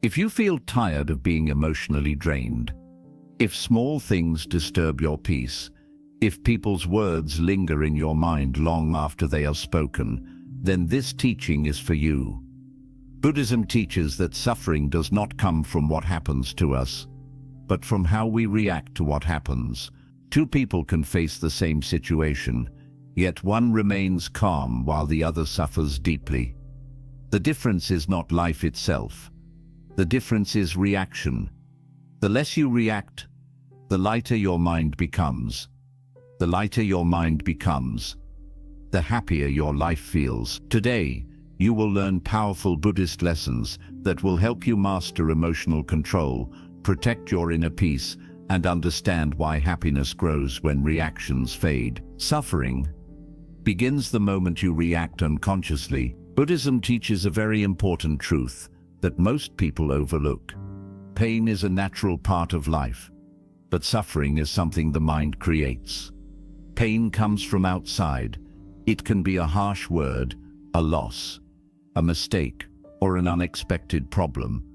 If you feel tired of being emotionally drained, if small things disturb your peace, if people's words linger in your mind long after they are spoken, then this teaching is for you. Buddhism teaches that suffering does not come from what happens to us, but from how we react to what happens. Two people can face the same situation, yet one remains calm while the other suffers deeply. The difference is not life itself. The difference is reaction. The less you react, the lighter your mind becomes. The lighter your mind becomes, the happier your life feels. Today, you will learn powerful Buddhist lessons that will help you master emotional control, protect your inner peace, and understand why happiness grows when reactions fade. Suffering begins the moment you react unconsciously. Buddhism teaches a very important truth that most people overlook. Pain is a natural part of life, but suffering is something the mind creates. Pain comes from outside. It can be a harsh word, a loss, a mistake, or an unexpected problem.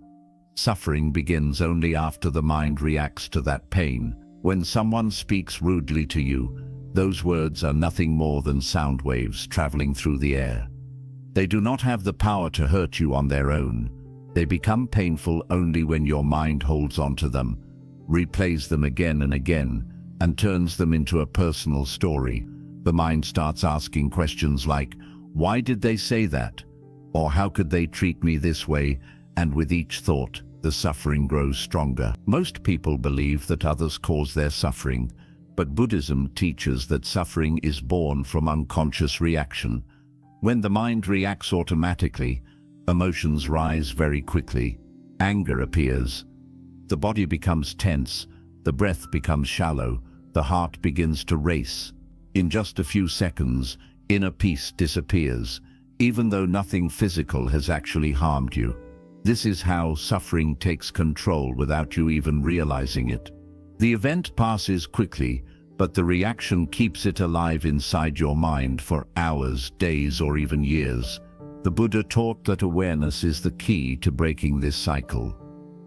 Suffering begins only after the mind reacts to that pain. When someone speaks rudely to you, those words are nothing more than sound waves traveling through the air. They do not have the power to hurt you on their own. They become painful only when your mind holds on to them, replays them again and again, and turns them into a personal story. The mind starts asking questions like, why did they say that? Or how could they treat me this way? And with each thought, the suffering grows stronger. Most people believe that others cause their suffering, but Buddhism teaches that suffering is born from unconscious reaction. When the mind reacts automatically, emotions rise very quickly. Anger appears. The body becomes tense. The breath becomes shallow. The heart begins to race. In just a few seconds, inner peace disappears, even though nothing physical has actually harmed you. This is how suffering takes control without you even realizing it. The event passes quickly, but the reaction keeps it alive inside your mind for hours, days, or even years. The Buddha taught that awareness is the key to breaking this cycle.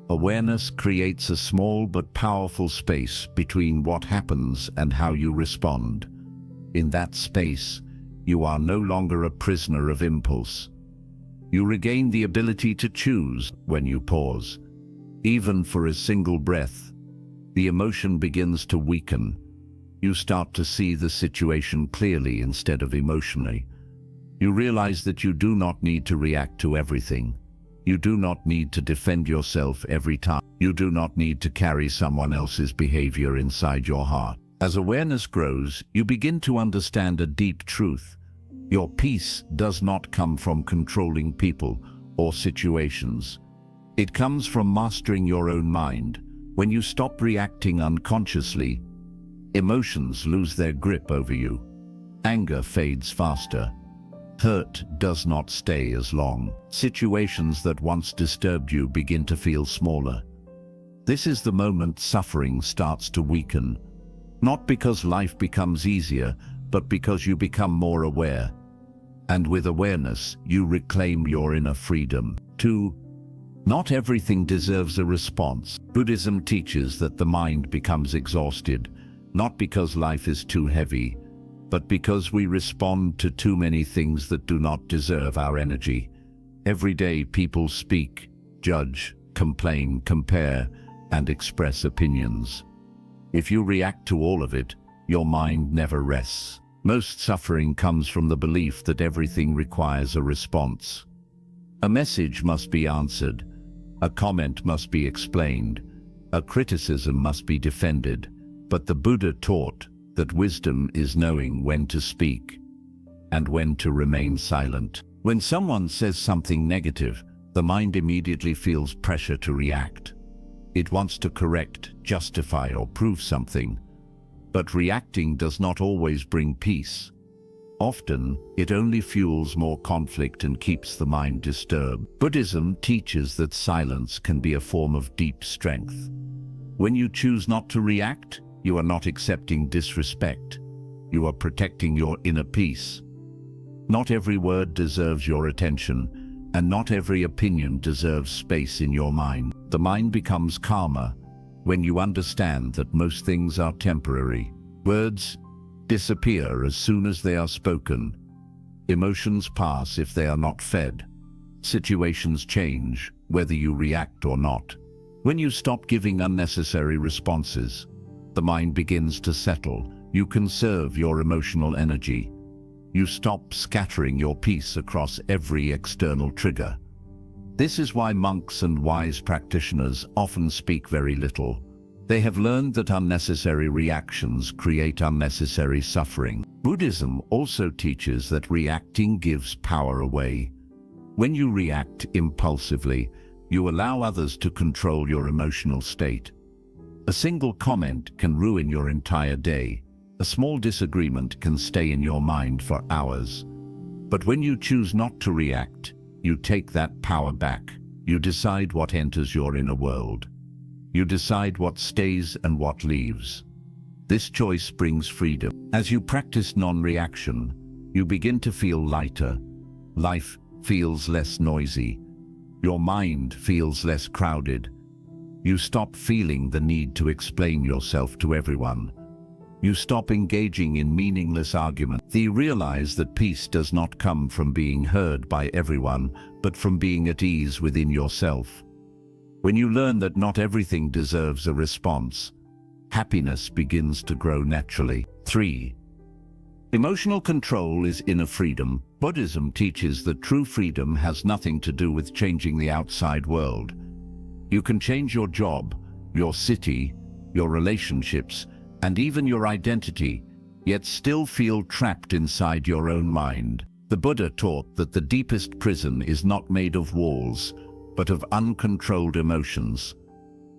Awareness creates a small but powerful space between what happens and how you respond. In that space, you are no longer a prisoner of impulse. You regain the ability to choose when you pause. Even for a single breath, the emotion begins to weaken. You start to see the situation clearly instead of emotionally. You realize that you do not need to react to everything. You do not need to defend yourself every time. You do not need to carry someone else's behavior inside your heart. As awareness grows, you begin to understand a deep truth. Your peace does not come from controlling people or situations. It comes from mastering your own mind. When you stop reacting unconsciously, emotions lose their grip over you. Anger fades faster. Hurt does not stay as long. Situations that once disturbed you begin to feel smaller. This is the moment suffering starts to weaken. Not because life becomes easier, but because you become more aware. And with awareness, you reclaim your inner freedom. 2. Not everything deserves a response. Buddhism teaches that the mind becomes exhausted, not because life is too heavy, but because we respond to too many things that do not deserve our energy. Every day people speak, judge, complain, compare, and express opinions. If you react to all of it, your mind never rests. Most suffering comes from the belief that everything requires a response. A message must be answered, a comment must be explained, a criticism must be defended. But the Buddha taught that wisdom is knowing when to speak and when to remain silent. When someone says something negative, the mind immediately feels pressure to react. It wants to correct, justify, or prove something. But reacting does not always bring peace. Often, it only fuels more conflict and keeps the mind disturbed. Buddhism teaches that silence can be a form of deep strength. When you choose not to react, you are not accepting disrespect. You are protecting your inner peace. Not every word deserves your attention, and not every opinion deserves space in your mind. The mind becomes calmer when you understand that most things are temporary. Words disappear as soon as they are spoken. Emotions pass if they are not fed. Situations change whether you react or not. When you stop giving unnecessary responses, the mind begins to settle. You conserve your emotional energy. You stop scattering your peace across every external trigger. This is why monks and wise practitioners often speak very little. They have learned that unnecessary reactions create unnecessary suffering. Buddhism also teaches that reacting gives power away. When you react impulsively, you allow others to control your emotional state. A single comment can ruin your entire day. A small disagreement can stay in your mind for hours. But when you choose not to react, you take that power back. You decide what enters your inner world. You decide what stays and what leaves. This choice brings freedom. As you practice non-reaction, you begin to feel lighter. Life feels less noisy. Your mind feels less crowded. You stop feeling the need to explain yourself to everyone. You stop engaging in meaningless argument. You realize that peace does not come from being heard by everyone, but from being at ease within yourself. When you learn that not everything deserves a response, happiness begins to grow naturally. 3. Emotional control is inner freedom. Buddhism teaches that true freedom has nothing to do with changing the outside world. You can change your job, your city, your relationships, and even your identity, yet still feel trapped inside your own mind. The Buddha taught that the deepest prison is not made of walls, but of uncontrolled emotions.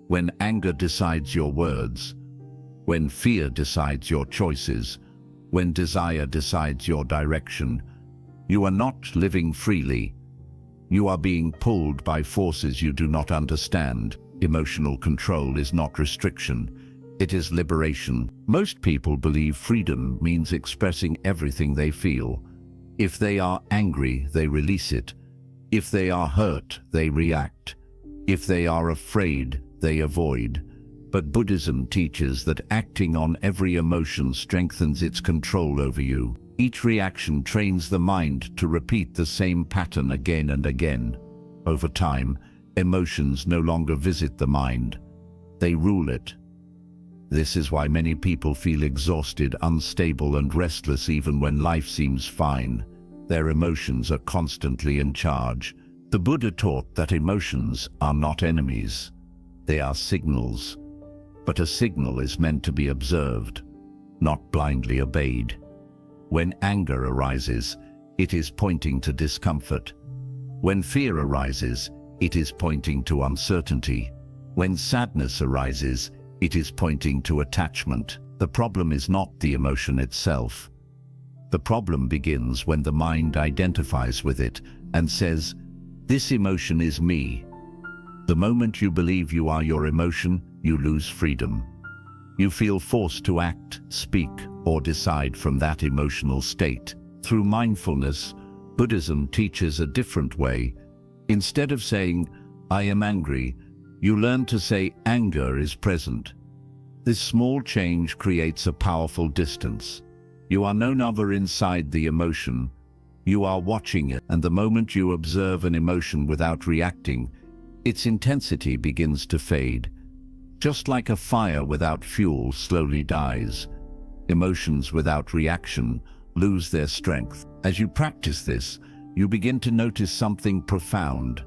When anger decides your words, when fear decides your choices, when desire decides your direction, you are not living freely. You are being pulled by forces you do not understand. Emotional control is not restriction. It is liberation. Most people believe freedom means expressing everything they feel. If they are angry, they release it. If they are hurt, they react. If they are afraid, they avoid. But Buddhism teaches that acting on every emotion strengthens its control over you. Each reaction trains the mind to repeat the same pattern again and again. Over time, emotions no longer visit the mind. They rule it. This is why many people feel exhausted, unstable, and restless even when life seems fine. Their emotions are constantly in charge. The Buddha taught that emotions are not enemies. They are signals. But a signal is meant to be observed, not blindly obeyed. When anger arises, it is pointing to discomfort. When fear arises, it is pointing to uncertainty. When sadness arises, it is pointing to attachment. The problem is not the emotion itself. The problem begins when the mind identifies with it and says, "This emotion is me." The moment you believe you are your emotion, you lose freedom. You feel forced to act, speak, or decide from that emotional state. Through mindfulness, Buddhism teaches a different way. Instead of saying, "I am angry," you learn to say, "Anger is present." This small change creates a powerful distance. You are no longer inside the emotion. You are watching it, and the moment you observe an emotion without reacting, its intensity begins to fade. Just like a fire without fuel slowly dies, emotions without reaction lose their strength. As you practice this, you begin to notice something profound.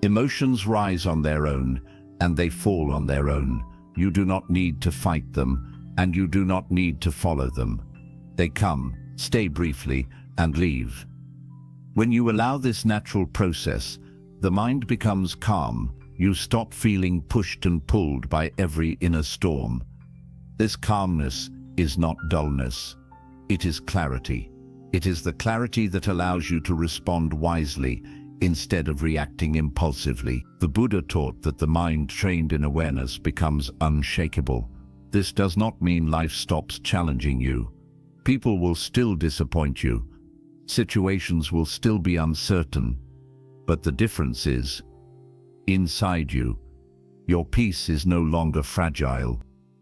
Emotions rise on their own, and they fall on their own. You do not need to fight them, and you do not need to follow them. They come, stay briefly, and leave. When you allow this natural process, the mind becomes calm. You stop feeling pushed and pulled by every inner storm. This calmness is not dullness. It is clarity. It is the clarity that allows you to respond wisely instead of reacting impulsively. The Buddha taught that the mind trained in awareness becomes unshakable. This does not mean life stops challenging you. People will still disappoint you. Situations will still be uncertain. But the difference is, inside you, your peace is no longer fragile.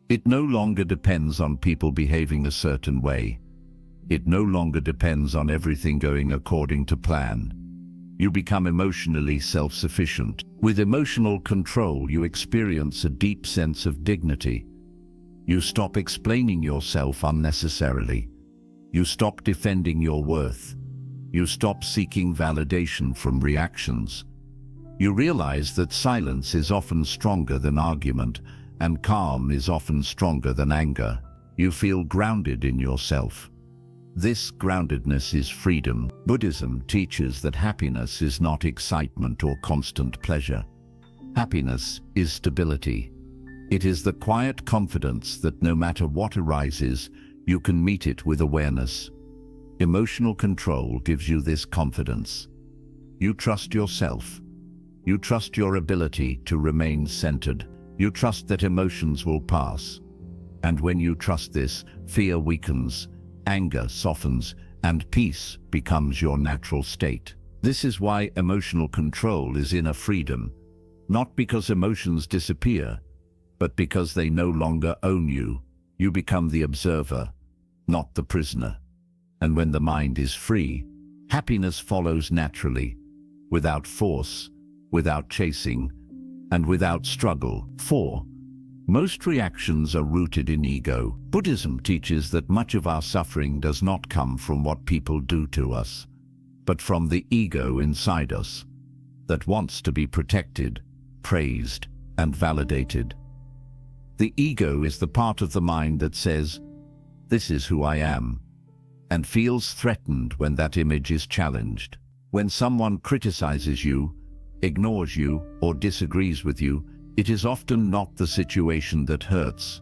It no longer depends on people behaving a certain way. It no longer depends on everything going according to plan. You become emotionally self-sufficient. With emotional control, you experience a deep sense of dignity. You stop explaining yourself unnecessarily. You stop defending your worth. You stop seeking validation from reactions. You realize that silence is often stronger than argument, and calm is often stronger than anger. You feel grounded in yourself. This groundedness is freedom. Buddhism teaches that happiness is not excitement or constant pleasure. Happiness is stability. It is the quiet confidence that no matter what arises, you can meet it with awareness. Emotional control gives you this confidence. You trust yourself. You trust your ability to remain centered. You trust that emotions will pass. And when you trust this, fear weakens, anger softens, and peace becomes your natural state. This is why emotional control is inner freedom, not because emotions disappear, but because they no longer own you. You become the observer, not the prisoner. And when the mind is free, happiness follows naturally, without force, without chasing, and without struggle. 4. Most reactions are rooted in ego. Buddhism teaches that much of our suffering does not come from what people do to us, but from the ego inside us that wants to be protected, praised, and validated. The ego is the part of the mind that says, "This is who I am," and feels threatened when that image is challenged. When someone criticizes you, ignores you, or disagrees with you, it is often not the situation that hurts,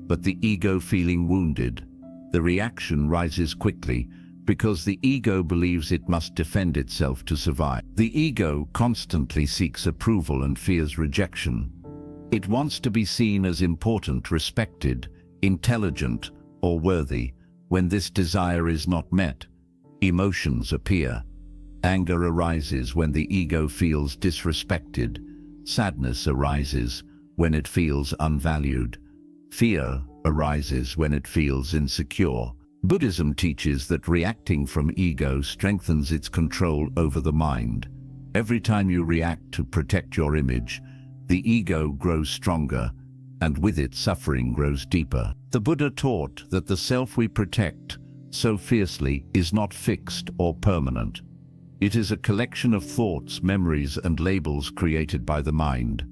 but the ego feeling wounded. The reaction rises quickly because the ego believes it must defend itself to survive. The ego constantly seeks approval and fears rejection. It wants to be seen as important, respected, intelligent, or worthy. When this desire is not met, emotions appear. Anger arises when the ego feels disrespected. Sadness arises when it feels unvalued. Fear arises when it feels insecure. Buddhism teaches that reacting from ego strengthens its control over the mind. Every time you react to protect your image, the ego grows stronger, and with it suffering grows deeper. The Buddha taught that the self we protect so fiercely is not fixed or permanent. It is a collection of thoughts, memories, and labels created by the mind.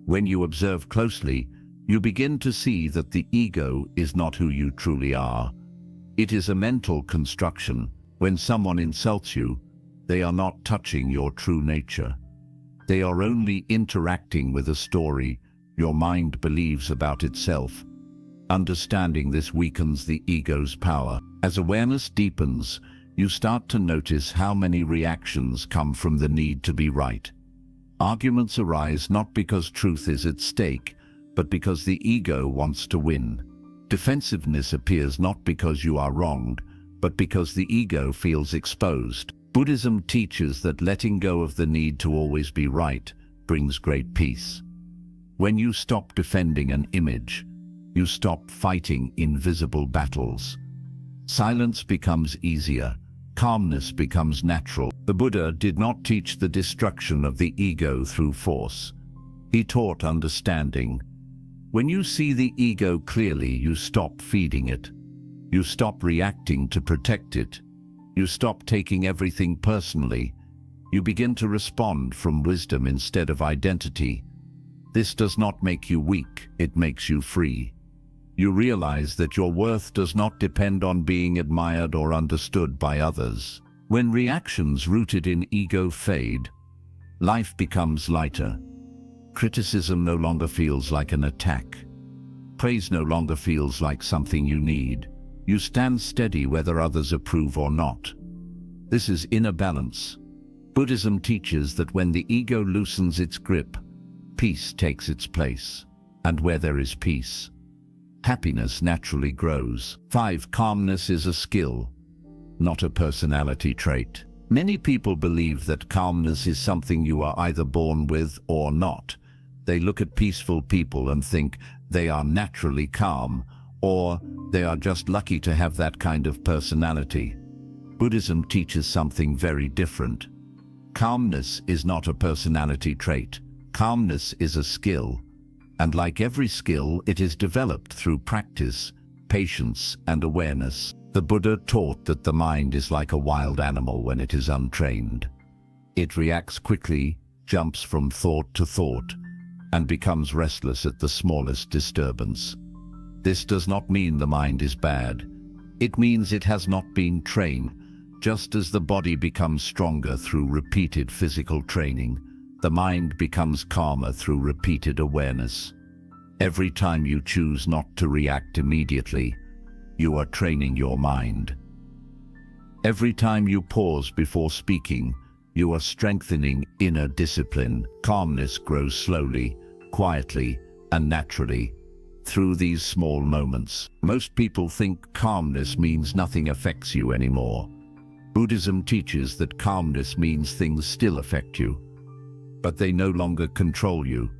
When you observe closely, you begin to see that the ego is not who you truly are. It is a mental construction. When someone insults you, they are not touching your true nature. They are only interacting with a story your mind believes about itself. Understanding this weakens the ego's power. As awareness deepens, you start to notice how many reactions come from the need to be right. Arguments arise not because truth is at stake, but because the ego wants to win. Defensiveness appears not because you are wronged, but because the ego feels exposed. Buddhism teaches that letting go of the need to always be right brings great peace. When you stop defending an image, you stop fighting invisible battles. Silence becomes easier. Calmness becomes natural. The Buddha did not teach the destruction of the ego through force. He taught understanding. When you see the ego clearly, you stop feeding it. You stop reacting to protect it. You stop taking everything personally. You begin to respond from wisdom instead of identity. This does not make you weak, it makes you free. You realize that your worth does not depend on being admired or understood by others. When reactions rooted in ego fade, life becomes lighter. Criticism no longer feels like an attack. Praise no longer feels like something you need. You stand steady whether others approve or not. This is inner balance. Buddhism teaches that when the ego loosens its grip, peace takes its place. And where there is peace, happiness naturally grows. 5. Calmness is a skill, not a personality trait. Many people believe that calmness is something you are either born with or not. They look at peaceful people and think they are naturally calm, or they are just lucky to have that kind of personality. Buddhism teaches something very different. Calmness is not a personality trait. Calmness is a skill, and like every skill, it is developed through practice, patience, and awareness. The Buddha taught that the mind is like a wild animal when it is untrained. It reacts quickly, jumps from thought to thought, and becomes restless at the smallest disturbance. This does not mean the mind is bad. It means it has not been trained. Just as the body becomes stronger through repeated physical training, the mind becomes calmer through repeated awareness. Every time you choose not to react immediately, you are training your mind. Every time you pause before speaking, you are strengthening inner discipline. Calmness grows slowly, quietly, and naturally through these small moments. Most people think calmness means nothing affects you anymore. Buddhism teaches that calmness means things still affect you, but they no longer control you.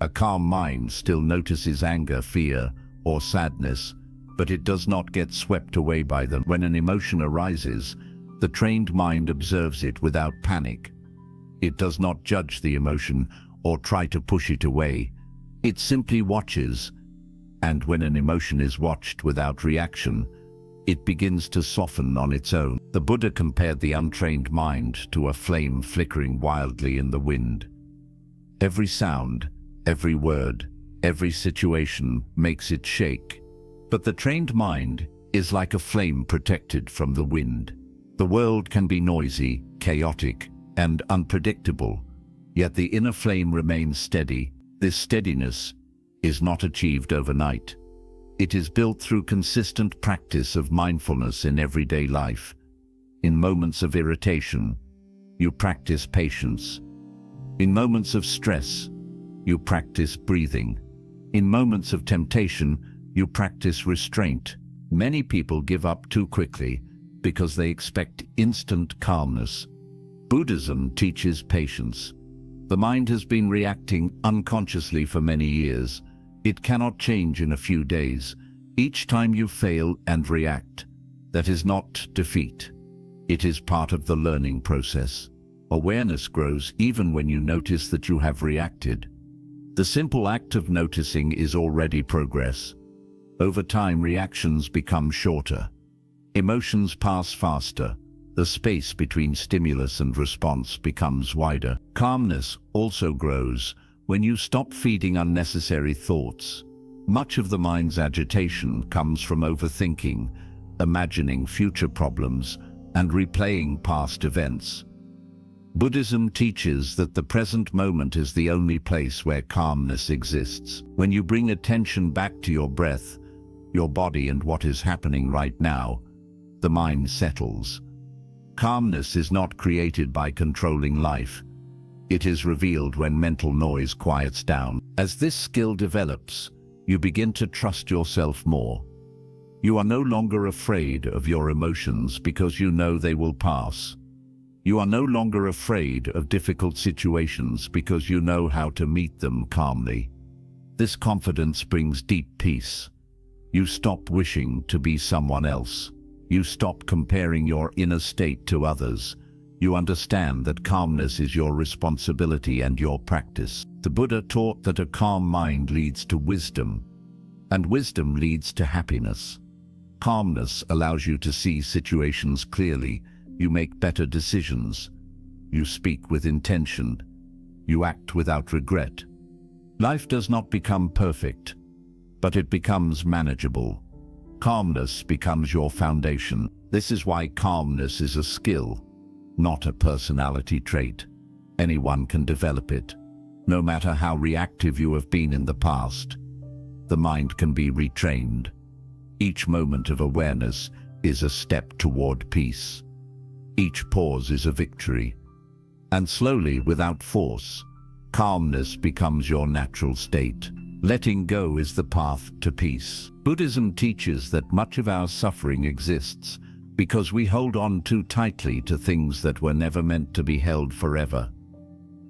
A calm mind still notices anger, fear, or sadness, but it does not get swept away by them. When an emotion arises, the trained mind observes it without panic. It does not judge the emotion or try to push it away. It simply watches, and when an emotion is watched without reaction, it begins to soften on its own. The Buddha compared the untrained mind to a flame flickering wildly in the wind. Every sound, every word, every situation makes it shake. But the trained mind is like a flame protected from the wind. The world can be noisy, chaotic, and unpredictable, yet the inner flame remains steady. This steadiness is not achieved overnight. It is built through consistent practice of mindfulness in everyday life. In moments of irritation, you practice patience. In moments of stress, you practice breathing. In moments of temptation, you practice restraint. Many people give up too quickly because they expect instant calmness. Buddhism teaches patience. The mind has been reacting unconsciously for many years. It cannot change in a few days. Each time you fail and react, that is not defeat. It is part of the learning process. Awareness grows even when you notice that you have reacted. The simple act of noticing is already progress. Over time, reactions become shorter. Emotions pass faster. The space between stimulus and response becomes wider. Calmness also grows when you stop feeding unnecessary thoughts. Much of the mind's agitation comes from overthinking, imagining future problems, and replaying past events. Buddhism teaches that the present moment is the only place where calmness exists. When you bring attention back to your breath, your body, and what is happening right now, the mind settles. Calmness is not created by controlling life. It is revealed when mental noise quiets down. As this skill develops, you begin to trust yourself more. You are no longer afraid of your emotions because you know they will pass. You are no longer afraid of difficult situations because you know how to meet them calmly. This confidence brings deep peace. You stop wishing to be someone else. You stop comparing your inner state to others. You understand that calmness is your responsibility and your practice. The Buddha taught that a calm mind leads to wisdom, and wisdom leads to happiness. Calmness allows you to see situations clearly. You make better decisions. You speak with intention. You act without regret. Life does not become perfect, but it becomes manageable. Calmness becomes your foundation. This is why calmness is a skill, not a personality trait. Anyone can develop it. No matter how reactive you have been in the past, the mind can be retrained. Each moment of awareness is a step toward peace. Each pause is a victory. And slowly, without force, calmness becomes your natural state. Letting go is the path to peace. Buddhism teaches that much of our suffering exists Because we hold on too tightly to things that were never meant to be held forever.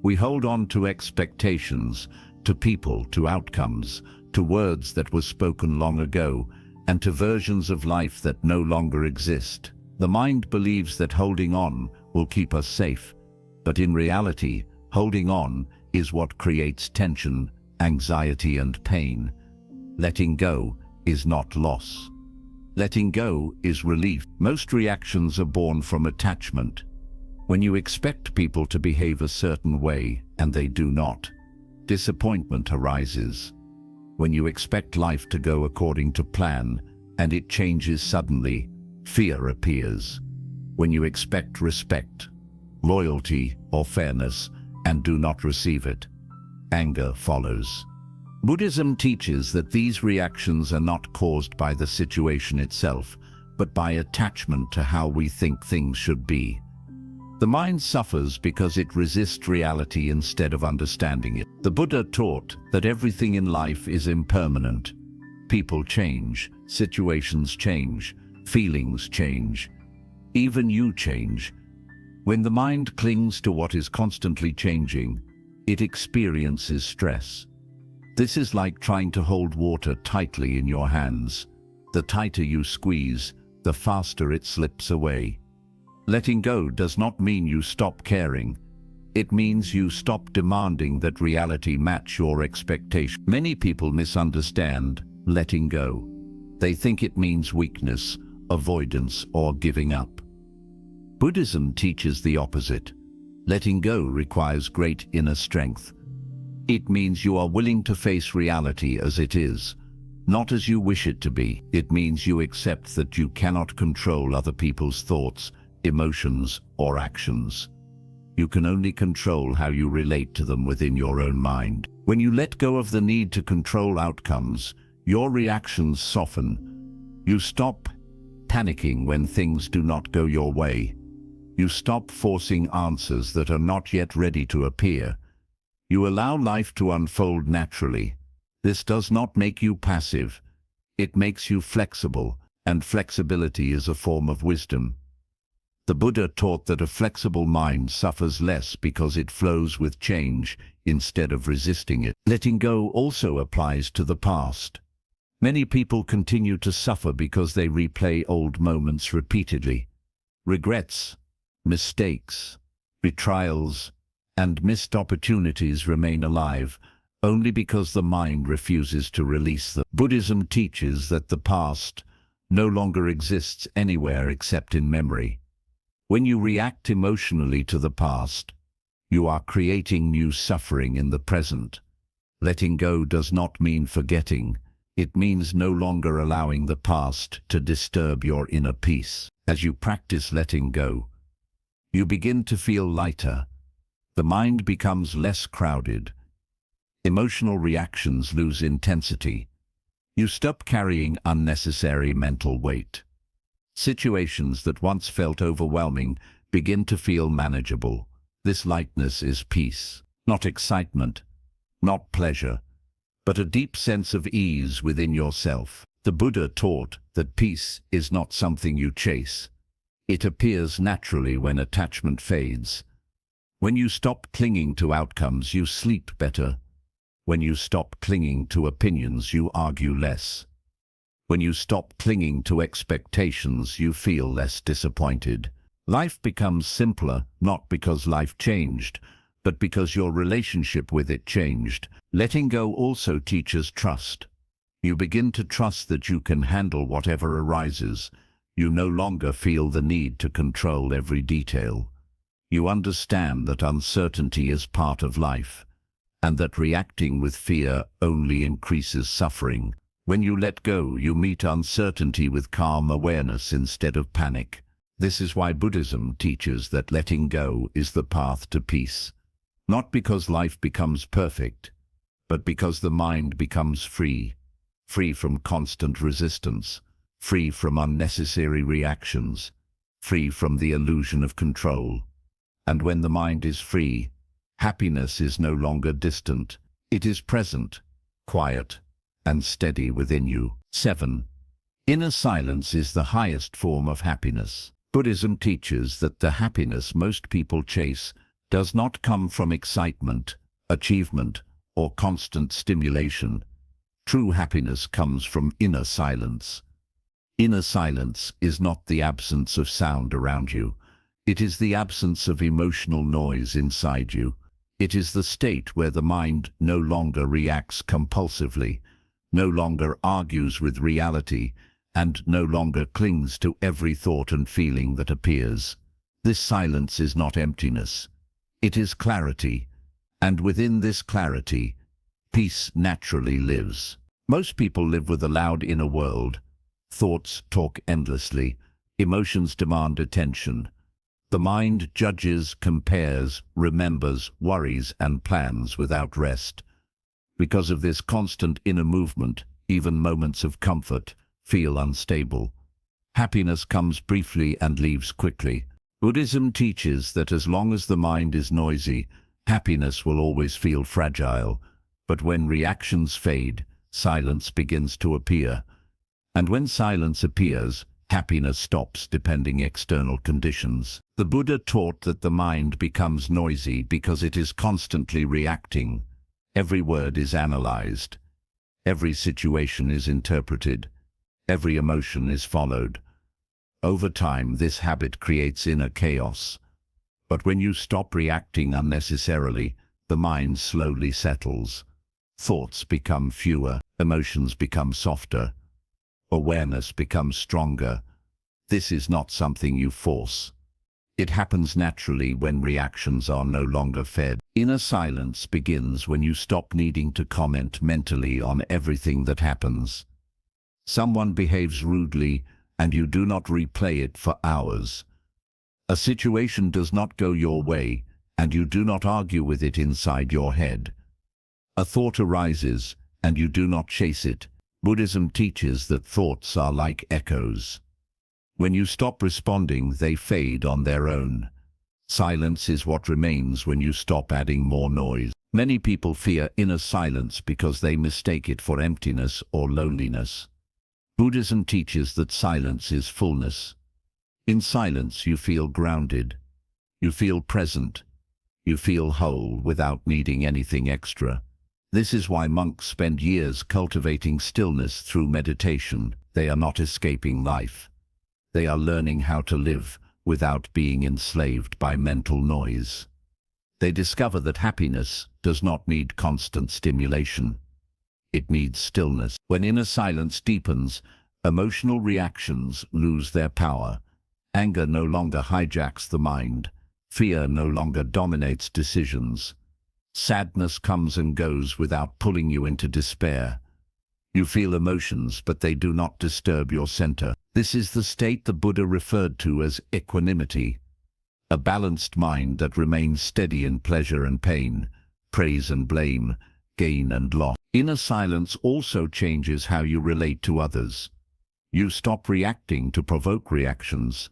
We hold on to expectations, to people, to outcomes, to words that were spoken long ago, and to versions of life that no longer exist. The mind believes that holding on will keep us safe, but in reality, holding on is what creates tension, anxiety, and pain. Letting go is not loss. Letting go is relief. Most reactions are born from attachment. When you expect people to behave a certain way and they do not, disappointment arises. When you expect life to go according to plan and it changes suddenly, fear appears. When you expect respect, loyalty, or fairness and do not receive it, anger follows. Buddhism teaches that these reactions are not caused by the situation itself, but by attachment to how we think things should be. The mind suffers because it resists reality instead of understanding it. The Buddha taught that everything in life is impermanent. People change, situations change, feelings change. Even you change. When the mind clings to what is constantly changing, it experiences stress. This is like trying to hold water tightly in your hands. The tighter you squeeze, the faster it slips away. Letting go does not mean you stop caring. It means you stop demanding that reality match your expectations. Many people misunderstand letting go. They think it means weakness, avoidance, or giving up. Buddhism teaches the opposite. Letting go requires great inner strength. It means you are willing to face reality as it is, not as you wish it to be. It means you accept that you cannot control other people's thoughts, emotions, or actions. You can only control how you relate to them within your own mind. When you let go of the need to control outcomes, your reactions soften. You stop panicking when things do not go your way. You stop forcing answers that are not yet ready to appear. You allow life to unfold naturally. This does not make you passive. It makes you flexible, and flexibility is a form of wisdom. The Buddha taught that a flexible mind suffers less because it flows with change instead of resisting it. Letting go also applies to the past. Many people continue to suffer because they replay old moments repeatedly. Regrets, mistakes, betrayals, and missed opportunities remain alive only because the mind refuses to release them. Buddhism teaches that the past no longer exists anywhere except in memory. When you react emotionally to the past, you are creating new suffering in the present. Letting go does not mean forgetting. It means no longer allowing the past to disturb your inner peace. As you practice letting go, you begin to feel lighter. The mind becomes less crowded. Emotional reactions lose intensity. You stop carrying unnecessary mental weight. Situations that once felt overwhelming begin to feel manageable. This lightness is peace, not excitement, not pleasure, but a deep sense of ease within yourself. The Buddha taught that peace is not something you chase. It appears naturally when attachment fades. When you stop clinging to outcomes, you sleep better. When you stop clinging to opinions, you argue less. When you stop clinging to expectations, you feel less disappointed. Life becomes simpler, not because life changed, but because your relationship with it changed. Letting go also teaches trust. You begin to trust that you can handle whatever arises. You no longer feel the need to control every detail. You understand that uncertainty is part of life, and that reacting with fear only increases suffering. When you let go, you meet uncertainty with calm awareness instead of panic. This is why Buddhism teaches that letting go is the path to peace. Not because life becomes perfect, but because the mind becomes free. Free from constant resistance, free from unnecessary reactions, free from the illusion of control. And when the mind is free, happiness is no longer distant. It is present, quiet, and steady within you. 7. Inner silence is the highest form of happiness. Buddhism teaches that the happiness most people chase does not come from excitement, achievement, or constant stimulation. True happiness comes from inner silence. Inner silence is not the absence of sound around you. It is the absence of emotional noise inside you. It is the state where the mind no longer reacts compulsively, no longer argues with reality, and no longer clings to every thought and feeling that appears. This silence is not emptiness. It is clarity, and within this clarity, peace naturally lives. Most people live with a loud inner world. Thoughts talk endlessly. Emotions demand attention. The mind judges, compares, remembers, worries, and plans without rest. Because of this constant inner movement, even moments of comfort feel unstable. Happiness comes briefly and leaves quickly. Buddhism teaches that as long as the mind is noisy, happiness will always feel fragile. But when reactions fade, silence begins to appear. And when silence appears, happiness stops depending external conditions. The Buddha taught that the mind becomes noisy because it is constantly reacting. Every word is analyzed. Every situation is interpreted. Every emotion is followed. Over time, this habit creates inner chaos. But when you stop reacting unnecessarily, the mind slowly settles. Thoughts become fewer, emotions become softer. Awareness becomes stronger. This is not something you force. It happens naturally when reactions are no longer fed. Inner silence begins when you stop needing to comment mentally on everything that happens. Someone behaves rudely, and you do not replay it for hours. A situation does not go your way, and you do not argue with it inside your head. A thought arises, and you do not chase it. Buddhism teaches that thoughts are like echoes. When you stop responding, they fade on their own. Silence is what remains when you stop adding more noise. Many people fear inner silence because they mistake it for emptiness or loneliness. Buddhism teaches that silence is fullness. In silence, you feel grounded. You feel present. You feel whole without needing anything extra. This is why monks spend years cultivating stillness through meditation. They are not escaping life. They are learning how to live without being enslaved by mental noise. They discover that happiness does not need constant stimulation. It needs stillness. When inner silence deepens, emotional reactions lose their power. Anger no longer hijacks the mind. Fear no longer dominates decisions. Sadness comes and goes without pulling you into despair. You feel emotions, but they do not disturb your center. This is the state the Buddha referred to as equanimity, a balanced mind that remains steady in pleasure and pain, praise and blame, gain and loss. Inner silence also changes how you relate to others. You stop reacting to provoke reactions.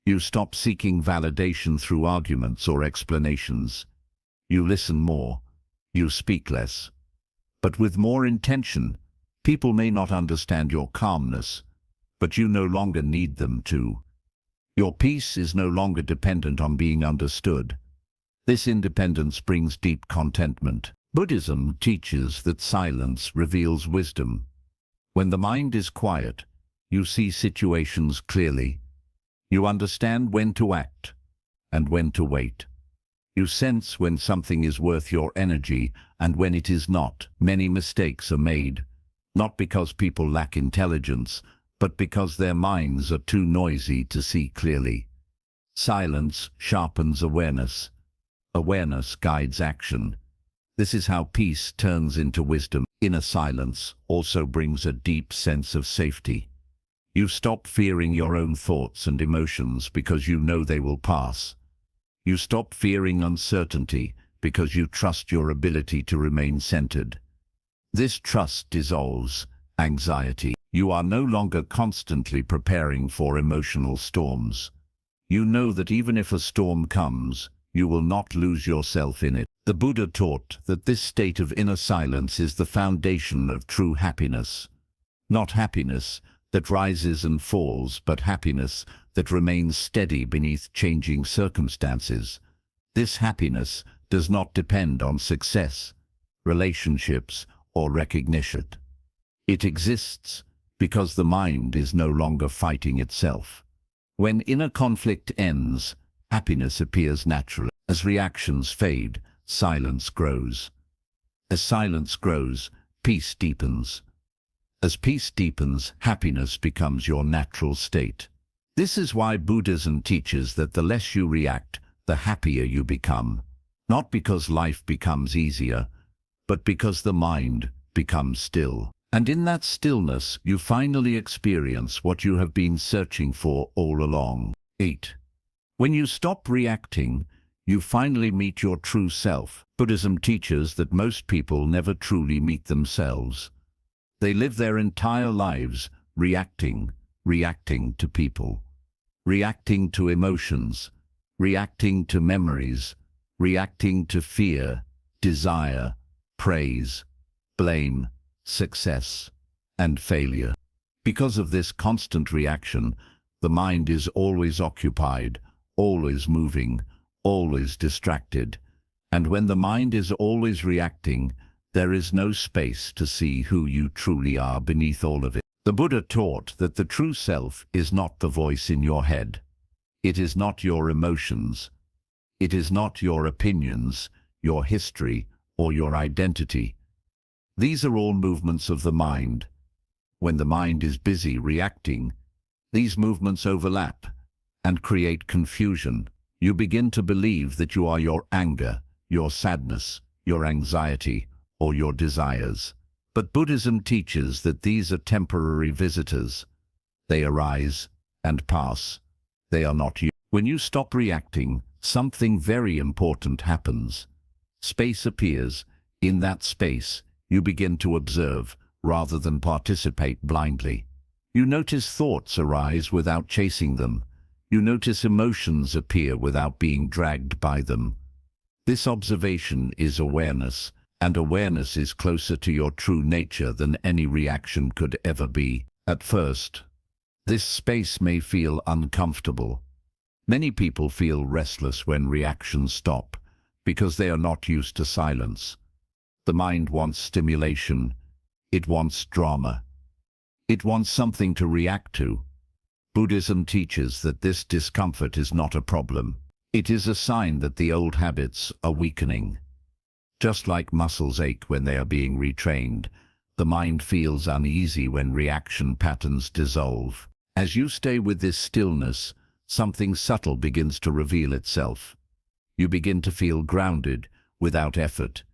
You stop seeking validation through arguments or explanations. You listen more. You speak less. But with more intention. People may not understand your calmness, but you no longer need them to. Your peace is no longer dependent on being understood. This independence brings deep contentment. Buddhism teaches that silence reveals wisdom. When the mind is quiet, you see situations clearly. You understand when to act and when to wait. You sense when something is worth your energy and when it is not. Many mistakes are made, not because people lack intelligence, but because their minds are too noisy to see clearly. Silence sharpens awareness. Awareness guides action. This is how peace turns into wisdom. Inner silence also brings a deep sense of safety. You stop fearing your own thoughts and emotions because you know they will pass. You stop fearing uncertainty because you trust your ability to remain centered. This trust dissolves anxiety. You are no longer constantly preparing for emotional storms. You know that even if a storm comes, you will not lose yourself in it. The Buddha taught that this state of inner silence is the foundation of true happiness. Not happiness, that rises and falls, but happiness that remains steady beneath changing circumstances. This happiness does not depend on success, relationships, or recognition. It exists because the mind is no longer fighting itself. When inner conflict ends, happiness appears naturally. As reactions fade, silence grows. As silence grows, peace deepens. As peace deepens, happiness becomes your natural state. This is why Buddhism teaches that the less you react, the happier you become. Not because life becomes easier, but because the mind becomes still. And in that stillness, you finally experience what you have been searching for all along. 8. When you stop reacting, you finally meet your true self. Buddhism teaches that most people never truly meet themselves. They live their entire lives reacting to people, reacting to emotions, reacting to memories, reacting to fear, desire, praise, blame, success, and failure. Because of this constant reaction, the mind is always occupied, always moving, always distracted. And when the mind is always reacting, there is no space to see who you truly are beneath all of it. The Buddha taught that the true self is not the voice in your head. It is not your emotions. It is not your opinions, your history, or your identity. These are all movements of the mind. When the mind is busy reacting, these movements overlap and create confusion. You begin to believe that you are your anger, your sadness, your anxiety, or your desires. But Buddhism teaches that these are temporary visitors. They arise and pass. They are not you. When you stop reacting, something very important happens. Space appears. In that space, you begin to observe rather than participate blindly. You notice thoughts arise without chasing them. You notice emotions appear without being dragged by them. This observation is awareness, and awareness is closer to your true nature than any reaction could ever be. At first, this space may feel uncomfortable. Many people feel restless when reactions stop, because they are not used to silence. The mind wants stimulation. It wants drama. It wants something to react to. Buddhism teaches that this discomfort is not a problem. It is a sign that the old habits are weakening. Just like muscles ache when they are being retrained, the mind feels uneasy when reaction patterns dissolve. As you stay with this stillness, something subtle begins to reveal itself. You begin to feel grounded without effort.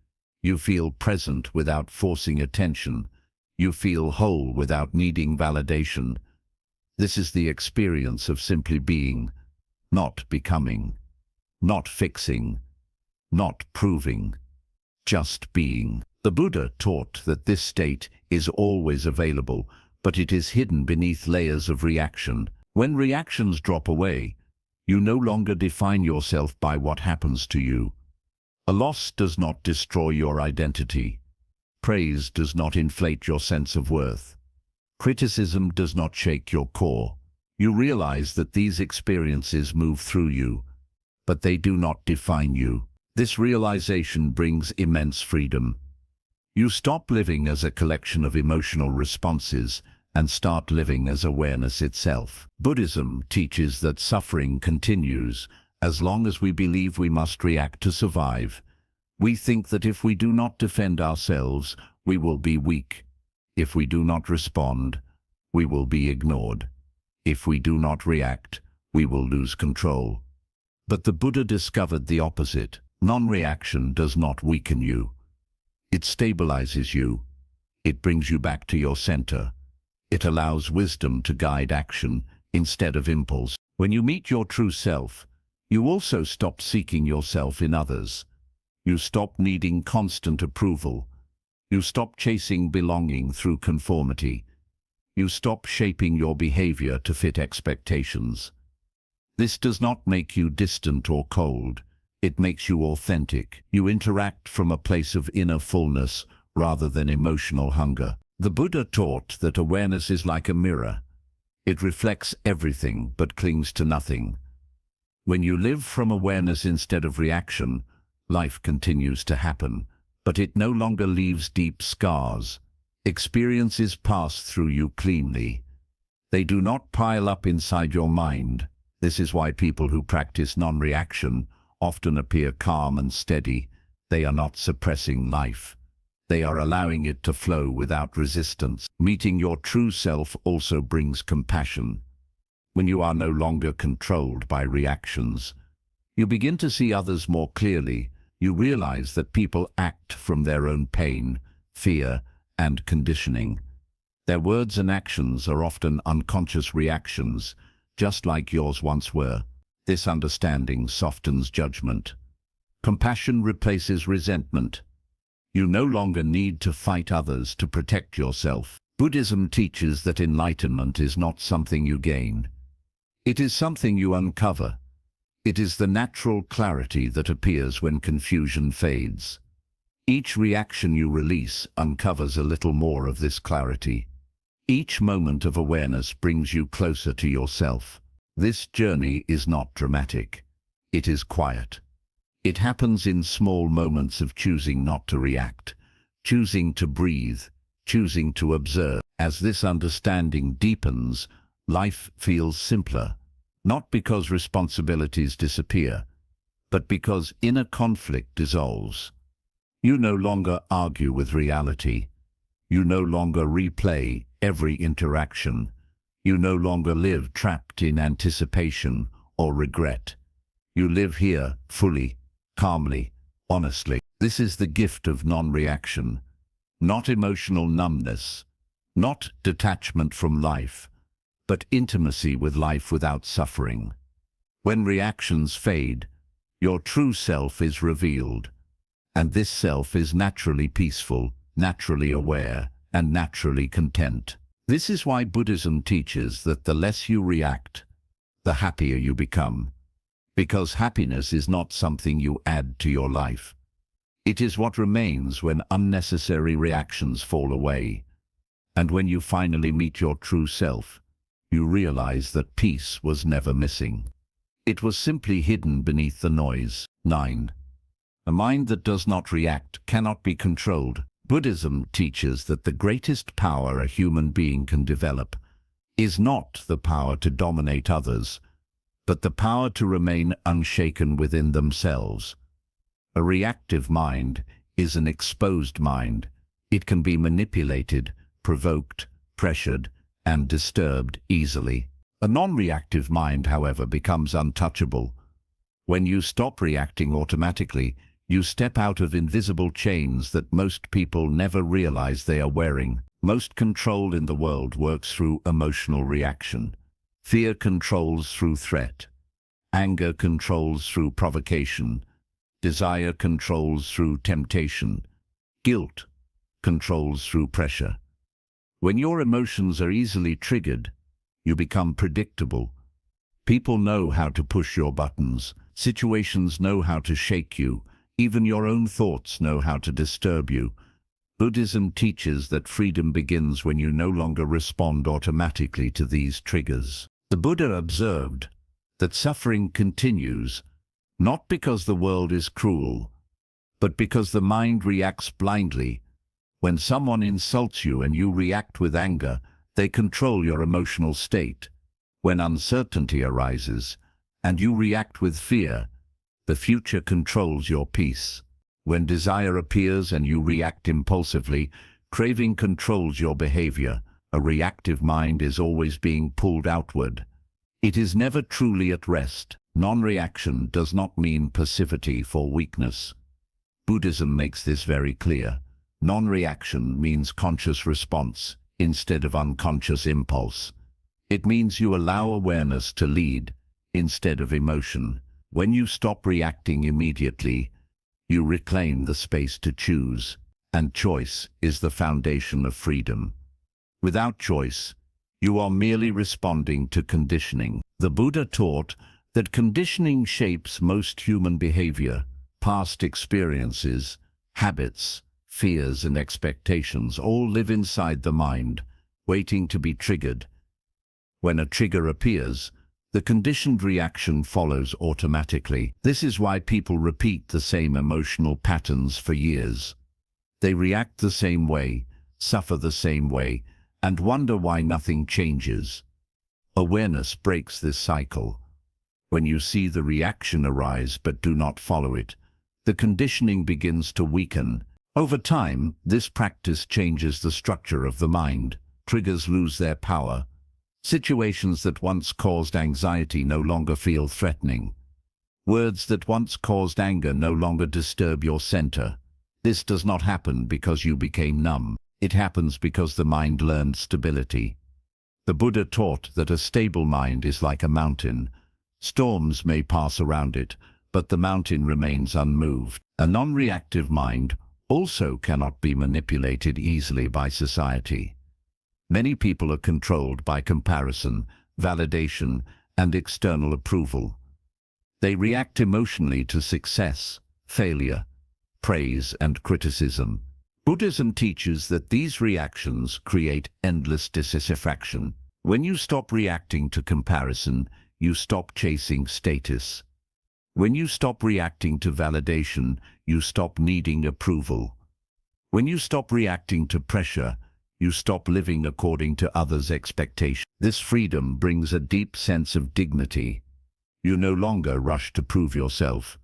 You feel present without forcing attention. You feel whole without needing validation. This is the experience of simply being, not becoming, not fixing, not proving, just being. The Buddha taught that this state is always available, but it is hidden beneath layers of reaction. When reactions drop away, you no longer define yourself by what happens to you. A loss does not destroy your identity. Praise does not inflate your sense of worth. Criticism does not shake your core. You realize that these experiences move through you, but they do not define you. This realization brings immense freedom. You stop living as a collection of emotional responses and start living as awareness itself. Buddhism teaches that suffering continues as long as we believe we must react to survive. We think that if we do not defend ourselves, we will be weak. If we do not respond, we will be ignored. If we do not react, we will lose control. But the Buddha discovered the opposite. Non-reaction does not weaken you. It stabilizes you. It brings you back to your center. It allows wisdom to guide action instead of impulse. When you meet your true self, you also stop seeking yourself in others. You stop needing constant approval. You stop chasing belonging through conformity. You stop shaping your behavior to fit expectations. This does not make you distant or cold. It makes you authentic. You interact from a place of inner fullness rather than emotional hunger. The Buddha taught that awareness is like a mirror. It reflects everything but clings to nothing. When you live from awareness instead of reaction, life continues to happen, but it no longer leaves deep scars. Experiences pass through you cleanly. They do not pile up inside your mind. This is why people who practice non-reaction often appear calm and steady. They are not suppressing life. They are allowing it to flow without resistance. Meeting your true self also brings compassion. When you are no longer controlled by reactions, you begin to see others more clearly. You realize that people act from their own pain, fear, and conditioning. Their words and actions are often unconscious reactions, just like yours once were. This understanding softens judgment. Compassion replaces resentment. You no longer need to fight others to protect yourself. Buddhism teaches that enlightenment is not something you gain. It is something you uncover. It is the natural clarity that appears when confusion fades. Each reaction you release uncovers a little more of this clarity. Each moment of awareness brings you closer to yourself. This journey is not dramatic. It is quiet. It happens in small moments of choosing not to react, choosing to breathe, choosing to observe. As this understanding deepens, life feels simpler, not because responsibilities disappear, but because inner conflict dissolves. You no longer argue with reality. You no longer replay every interaction. You no longer live trapped in anticipation or regret. You live here fully, calmly, honestly. This is the gift of non-reaction, not emotional numbness, not detachment from life, but intimacy with life without suffering. When reactions fade, your true self is revealed, and this self is naturally peaceful, naturally aware, and naturally content. This is why Buddhism teaches that the less you react, the happier you become. Because happiness is not something you add to your life. It is what remains when unnecessary reactions fall away. And when you finally meet your true self, you realize that peace was never missing. It was simply hidden beneath the noise. 9. A mind that does not react cannot be controlled. Buddhism teaches that the greatest power a human being can develop is not the power to dominate others, but the power to remain unshaken within themselves. A reactive mind is an exposed mind. It can be manipulated, provoked, pressured, and disturbed easily. A non-reactive mind, however, becomes untouchable. When you stop reacting automatically, you step out of invisible chains that most people never realize they are wearing. Most control in the world works through emotional reaction. Fear controls through threat. Anger controls through provocation. Desire controls through temptation. Guilt controls through pressure. When your emotions are easily triggered, you become predictable. People know how to push your buttons. Situations know how to shake you. Even your own thoughts know how to disturb you. Buddhism teaches that freedom begins when you no longer respond automatically to these triggers. The Buddha observed that suffering continues, not because the world is cruel, but because the mind reacts blindly. When someone insults you and you react with anger, they control your emotional state. When uncertainty arises and you react with fear, the future controls your peace. When desire appears and you react impulsively, craving controls your behavior. A reactive mind is always being pulled outward. It is never truly at rest. Non-reaction does not mean passivity for weakness. Buddhism makes this very clear. Non-reaction means conscious response instead of unconscious impulse. It means you allow awareness to lead instead of emotion. When you stop reacting immediately, you reclaim the space to choose, and choice is the foundation of freedom. Without choice, you are merely responding to conditioning. The Buddha taught that conditioning shapes most human behavior. Past experiences, habits, fears, and expectations all live inside the mind, waiting to be triggered. When a trigger appears, the conditioned reaction follows automatically. This is why people repeat the same emotional patterns for years. They react the same way, suffer the same way, and wonder why nothing changes. Awareness breaks this cycle. When you see the reaction arise but do not follow it, the conditioning begins to weaken. Over time, this practice changes the structure of the mind. Triggers lose their power. Situations that once caused anxiety no longer feel threatening. Words that once caused anger no longer disturb your center. This does not happen because you became numb. It happens because the mind learned stability. The Buddha taught that a stable mind is like a mountain. Storms may pass around it, but the mountain remains unmoved. A non-reactive mind also cannot be manipulated easily by society. Many people are controlled by comparison, validation, and external approval. They react emotionally to success, failure, praise, and criticism. Buddhism teaches that these reactions create endless dissatisfaction. When you stop reacting to comparison, you stop chasing status. When you stop reacting to validation, you stop needing approval. When you stop reacting to pressure, you stop living according to others' expectations. This freedom brings a deep sense of dignity. You no longer rush to prove yourself.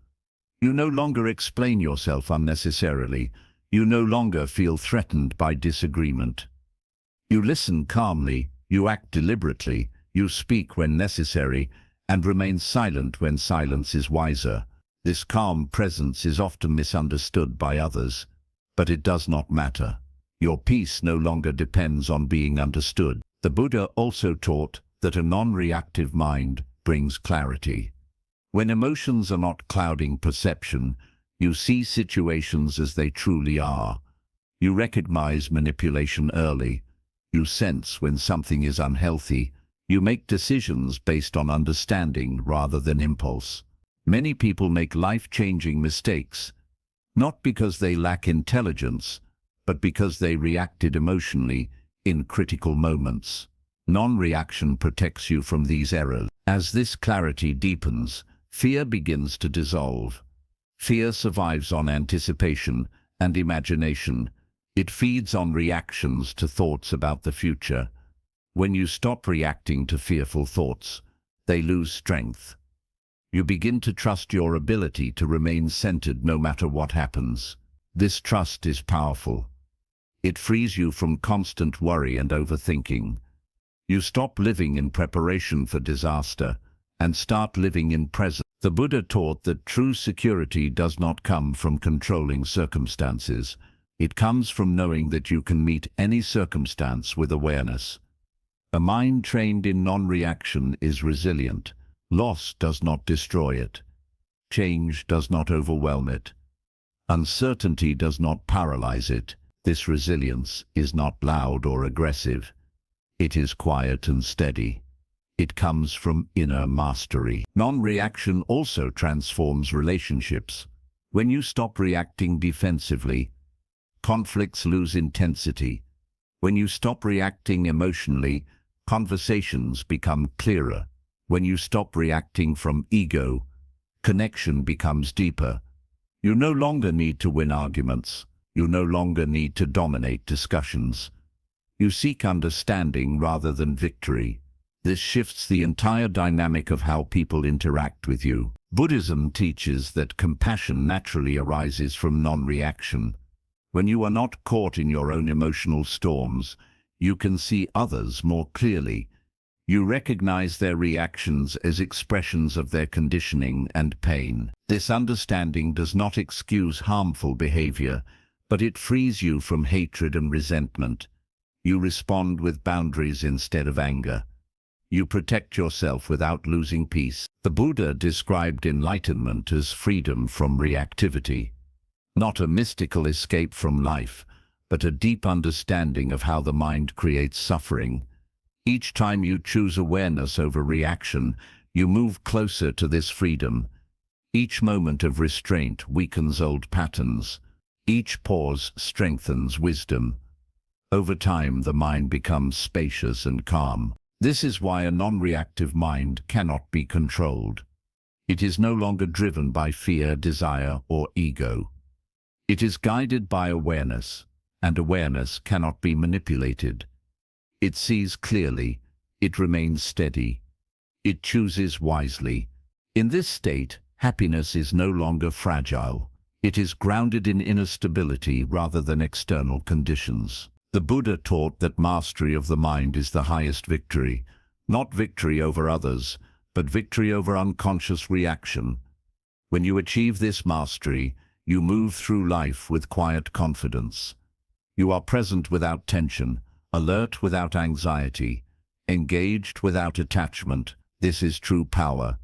You no longer explain yourself unnecessarily. You no longer feel threatened by disagreement. You listen calmly, you act deliberately, you speak when necessary, and remain silent when silence is wiser. This calm presence is often misunderstood by others, but it does not matter. Your peace no longer depends on being understood. The Buddha also taught that a non-reactive mind brings clarity. When emotions are not clouding perception, you see situations as they truly are. You recognize manipulation early. You sense when something is unhealthy. You make decisions based on understanding rather than impulse. Many people make life-changing mistakes, not because they lack intelligence, but because they reacted emotionally in critical moments. Non-reaction protects you from these errors. As this clarity deepens, fear begins to dissolve. Fear survives on anticipation and imagination. It feeds on reactions to thoughts about the future. When you stop reacting to fearful thoughts, they lose strength. You begin to trust your ability to remain centered no matter what happens. This trust is powerful. It frees you from constant worry and overthinking. You stop living in preparation for disaster and start living in present. The Buddha taught that true security does not come from controlling circumstances. It comes from knowing that you can meet any circumstance with awareness. A mind trained in non-reaction is resilient. Loss does not destroy it. Change does not overwhelm it. Uncertainty does not paralyze it. This resilience is not loud or aggressive. It is quiet and steady. It comes from inner mastery. Non-reaction also transforms relationships. When you stop reacting defensively, conflicts lose intensity. When you stop reacting emotionally, conversations become clearer. When you stop reacting from ego, connection becomes deeper. You no longer need to win arguments. You no longer need to dominate discussions. You seek understanding rather than victory. This shifts the entire dynamic of how people interact with you. Buddhism teaches that compassion naturally arises from non-reaction. When you are not caught in your own emotional storms, you can see others more clearly. You recognize their reactions as expressions of their conditioning and pain. This understanding does not excuse harmful behavior, but it frees you from hatred and resentment. You respond with boundaries instead of anger. You protect yourself without losing peace. The Buddha described enlightenment as freedom from reactivity, not a mystical escape from life, but a deep understanding of how the mind creates suffering. Each time you choose awareness over reaction, you move closer to this freedom. Each moment of restraint weakens old patterns. Each pause strengthens wisdom. Over time, the mind becomes spacious and calm. This is why a non-reactive mind cannot be controlled. It is no longer driven by fear, desire, or ego. It is guided by awareness, and awareness cannot be manipulated. It sees clearly, it remains steady, it chooses wisely. In this state, happiness is no longer fragile. It is grounded in inner stability rather than external conditions. The Buddha taught that mastery of the mind is the highest victory, not victory over others, but victory over unconscious reaction. When you achieve this mastery, you move through life with quiet confidence. You are present without tension, alert without anxiety, engaged without attachment. This is true power.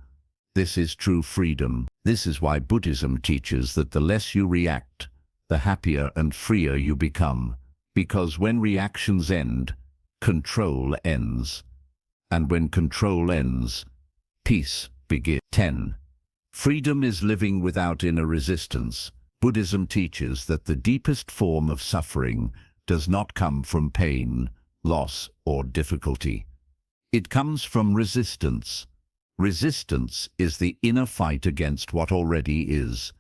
This is true freedom. This is why Buddhism teaches that the less you react, the happier and freer you become. Because when reactions end, control ends. And when control ends, peace begins. 10. Freedom is living without inner resistance. Buddhism teaches that the deepest form of suffering does not come from pain, loss, or difficulty. It comes from resistance. Resistance is the inner fight against what already is.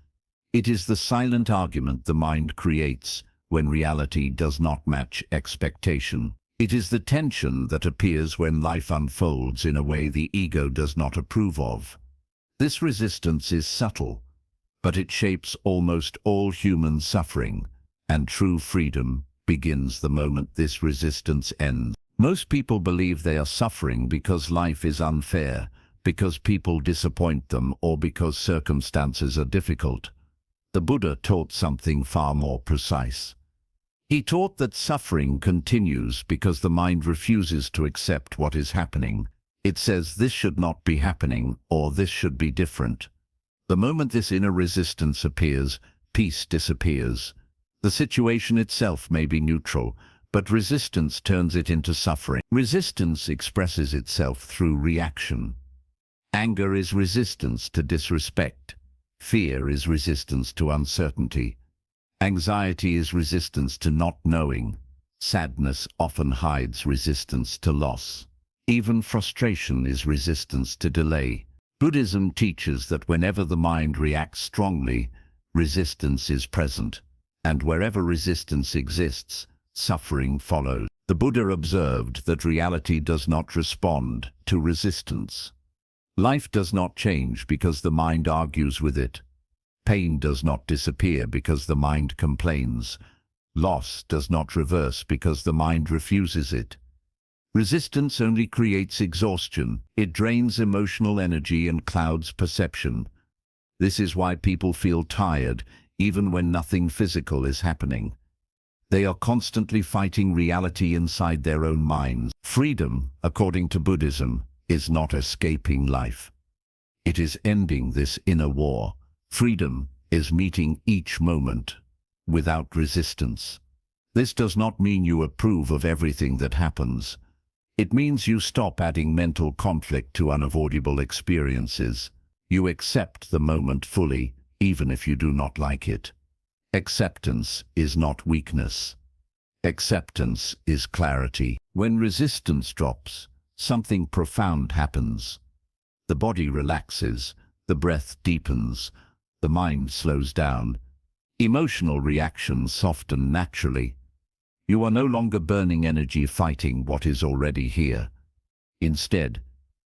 It is the silent argument the mind creates when reality does not match expectation. It is the tension that appears when life unfolds in a way the ego does not approve of. This resistance is subtle, but it shapes almost all human suffering, and true freedom begins the moment this resistance ends. Most people believe they are suffering because life is unfair, because people disappoint them, or because circumstances are difficult. The Buddha taught something far more precise. He taught that suffering continues because the mind refuses to accept what is happening. It says this should not be happening, or this should be different. The moment this inner resistance appears, peace disappears. The situation itself may be neutral, but resistance turns it into suffering. Resistance expresses itself through reaction. Anger is resistance to disrespect. Fear is resistance to uncertainty. Anxiety is resistance to not knowing. Sadness often hides resistance to loss. Even frustration is resistance to delay. Buddhism teaches that whenever the mind reacts strongly, resistance is present, and wherever resistance exists, suffering follows. The Buddha observed that reality does not respond to resistance. Life does not change because the mind argues with it. Pain does not disappear because the mind complains. Loss does not reverse because the mind refuses it. Resistance only creates exhaustion. It drains emotional energy and clouds perception. This is why people feel tired, even when nothing physical is happening. They are constantly fighting reality inside their own minds. Freedom, according to Buddhism, is not escaping life. It is ending this inner war. Freedom is meeting each moment without resistance. This does not mean you approve of everything that happens. It means you stop adding mental conflict to unavoidable experiences. You accept the moment fully, even if you do not like it. Acceptance is not weakness. Acceptance is clarity. When resistance drops, something profound happens. The body relaxes, the breath deepens, the mind slows down. Emotional reactions soften naturally. You are no longer burning energy fighting what is already here. Instead,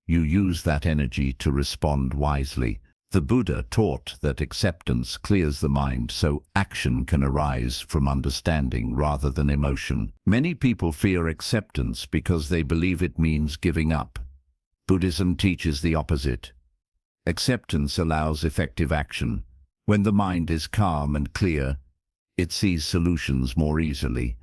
you use that energy to respond wisely. The Buddha taught that acceptance clears the mind so action can arise from understanding rather than emotion. Many people fear acceptance because they believe it means giving up. Buddhism teaches the opposite. Acceptance allows effective action. When the mind is calm and clear, it sees solutions more easily.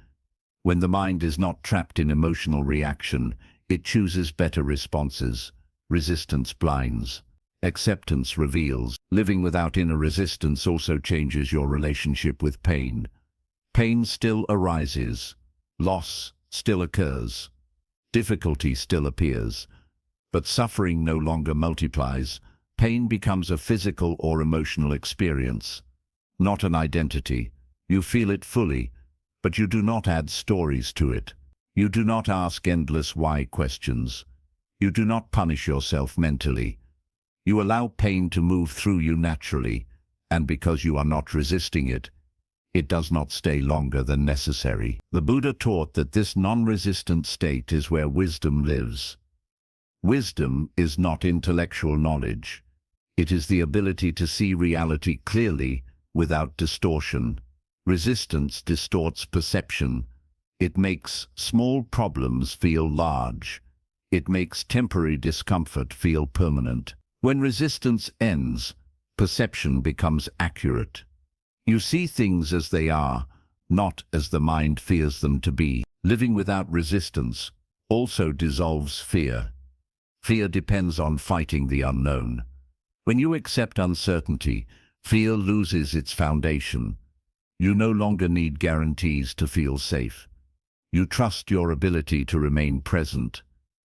When the mind is not trapped in emotional reaction, it chooses better responses. Resistance blinds. Acceptance reveals. Living without inner resistance also changes your relationship with pain. Pain still arises. Loss still occurs. Difficulty still appears. But suffering no longer multiplies. Pain becomes a physical or emotional experience, not an identity. You feel it fully, but you do not add stories to it. You do not ask endless why questions. You do not punish yourself mentally. You allow pain to move through you naturally, and because you are not resisting it, it does not stay longer than necessary. The Buddha taught that this non-resistant state is where wisdom lives. Wisdom is not intellectual knowledge. It is the ability to see reality clearly without distortion. Resistance distorts perception. It makes small problems feel large. It makes temporary discomfort feel permanent. When resistance ends, perception becomes accurate. You see things as they are, not as the mind fears them to be. Living without resistance also dissolves fear. Fear depends on fighting the unknown. When you accept uncertainty, fear loses its foundation. You no longer need guarantees to feel safe. You trust your ability to remain present.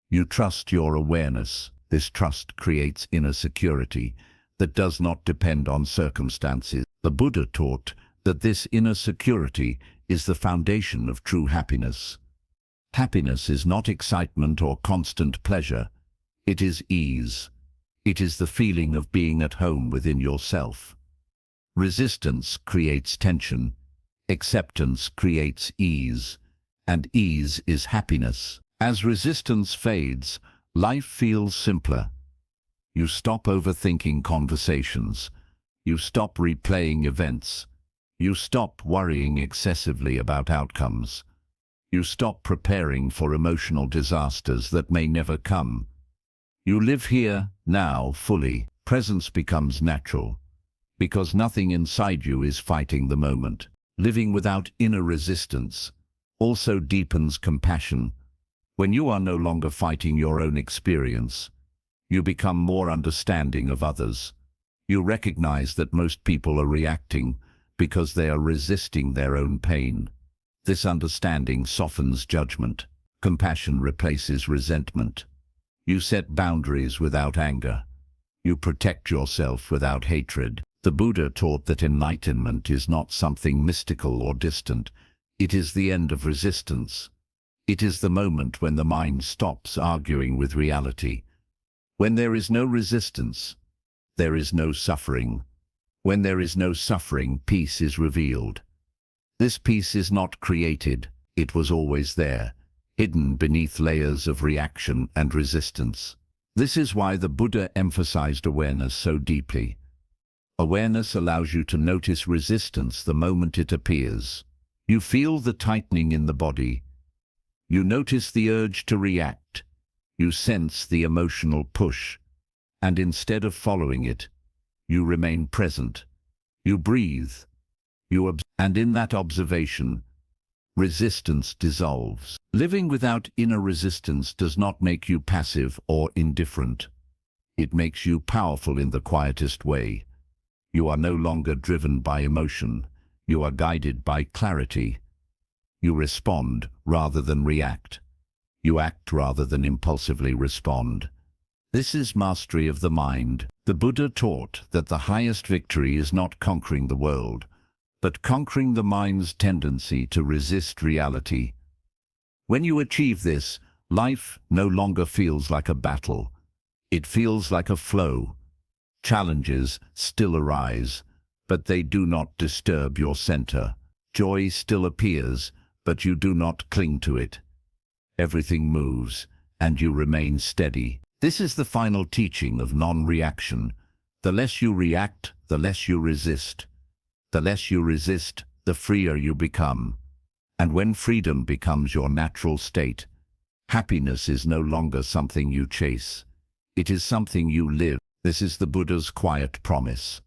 You trust your awareness. This trust creates inner security that does not depend on circumstances. The Buddha taught that this inner security is the foundation of true happiness. Happiness is not excitement or constant pleasure. It is ease. It is the feeling of being at home within yourself. Resistance creates tension. Acceptance creates ease. And ease is happiness. As resistance fades, life feels simpler. You stop overthinking conversations. You stop replaying events. You stop worrying excessively about outcomes. You stop preparing for emotional disasters that may never come. You live here, now, fully. Presence becomes natural, because nothing inside you is fighting the moment. Living without inner resistance also deepens compassion. When you are no longer fighting your own experience, you become more understanding of others. You recognize that most people are reacting because they are resisting their own pain. This understanding softens judgment. Compassion replaces resentment. You set boundaries without anger. You protect yourself without hatred. The Buddha taught that enlightenment is not something mystical or distant. It is the end of resistance. It is the moment when the mind stops arguing with reality. When there is no resistance, there is no suffering. When there is no suffering, peace is revealed. This peace is not created. It was always there, hidden beneath layers of reaction and resistance. This is why the Buddha emphasized awareness so deeply. Awareness allows you to notice resistance the moment it appears. You feel the tightening in the body. You notice the urge to react. You sense the emotional push. And instead of following it, you remain present. You breathe. And in that observation, resistance dissolves. Living without inner resistance does not make you passive or indifferent. It makes you powerful in the quietest way. You are no longer driven by emotion. You are guided by clarity. You respond rather than react. You act rather than impulsively respond. This is mastery of the mind. The Buddha taught that the highest victory is not conquering the world, but conquering the mind's tendency to resist reality. When you achieve this, life no longer feels like a battle. It feels like a flow. Challenges still arise, but they do not disturb your center. Joy still appears, but you do not cling to it. Everything moves, and you remain steady. This is the final teaching of non-reaction. The less you react, the less you resist. The less you resist, the freer you become. And when freedom becomes your natural state, happiness is no longer something you chase. It is something you live. This is the Buddha's quiet promise.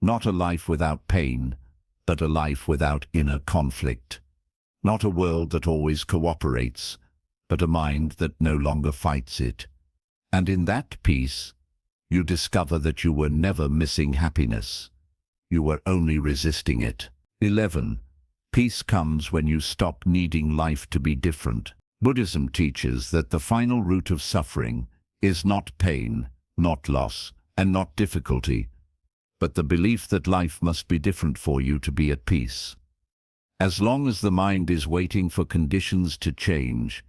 Not a life without pain, but a life without inner conflict. Not a world that always cooperates, but a mind that no longer fights it. And in that peace, you discover that you were never missing happiness. You were only resisting it. 11. Peace comes when you stop needing life to be different. Buddhism teaches that the final root of suffering is not pain, not loss, and not difficulty, but the belief that life must be different for you to be at peace. As long as the mind is waiting for conditions to change,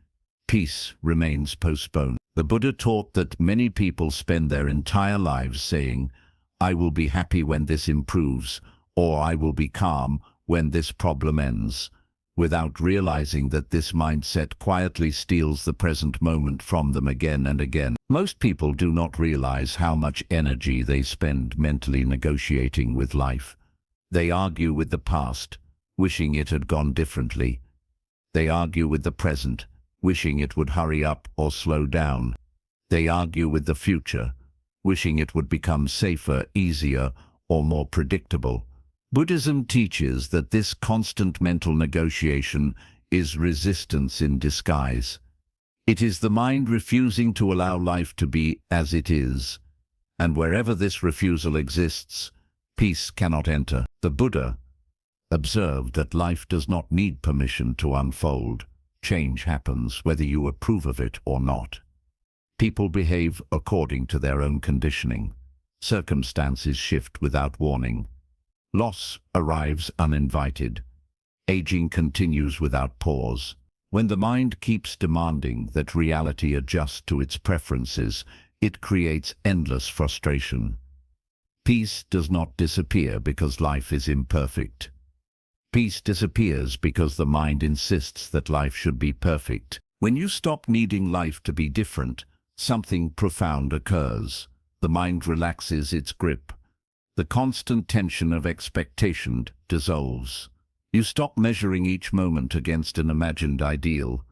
peace remains postponed. The Buddha taught that many people spend their entire lives saying, "I will be happy when this improves," or "I will be calm when this problem ends," without realizing that this mindset quietly steals the present moment from them again and again. Most people do not realize how much energy they spend mentally negotiating with life. They argue with the past, wishing it had gone differently. They argue with the present, wishing it would hurry up or slow down. They argue with the future, wishing it would become safer, easier, or more predictable. Buddhism teaches that this constant mental negotiation is resistance in disguise. It is the mind refusing to allow life to be as it is, and wherever this refusal exists, peace cannot enter. The Buddha observed that life does not need permission to unfold. Change happens whether you approve of it or not. People behave according to their own conditioning. Circumstances shift without warning. Loss arrives uninvited. Aging continues without pause. When the mind keeps demanding that reality adjust to its preferences, it creates endless frustration. Peace does not disappear because life is imperfect. Peace disappears because the mind insists that life should be perfect. When you stop needing life to be different, something profound occurs. The mind relaxes its grip. The constant tension of expectation dissolves. You stop measuring each moment against an imagined ideal.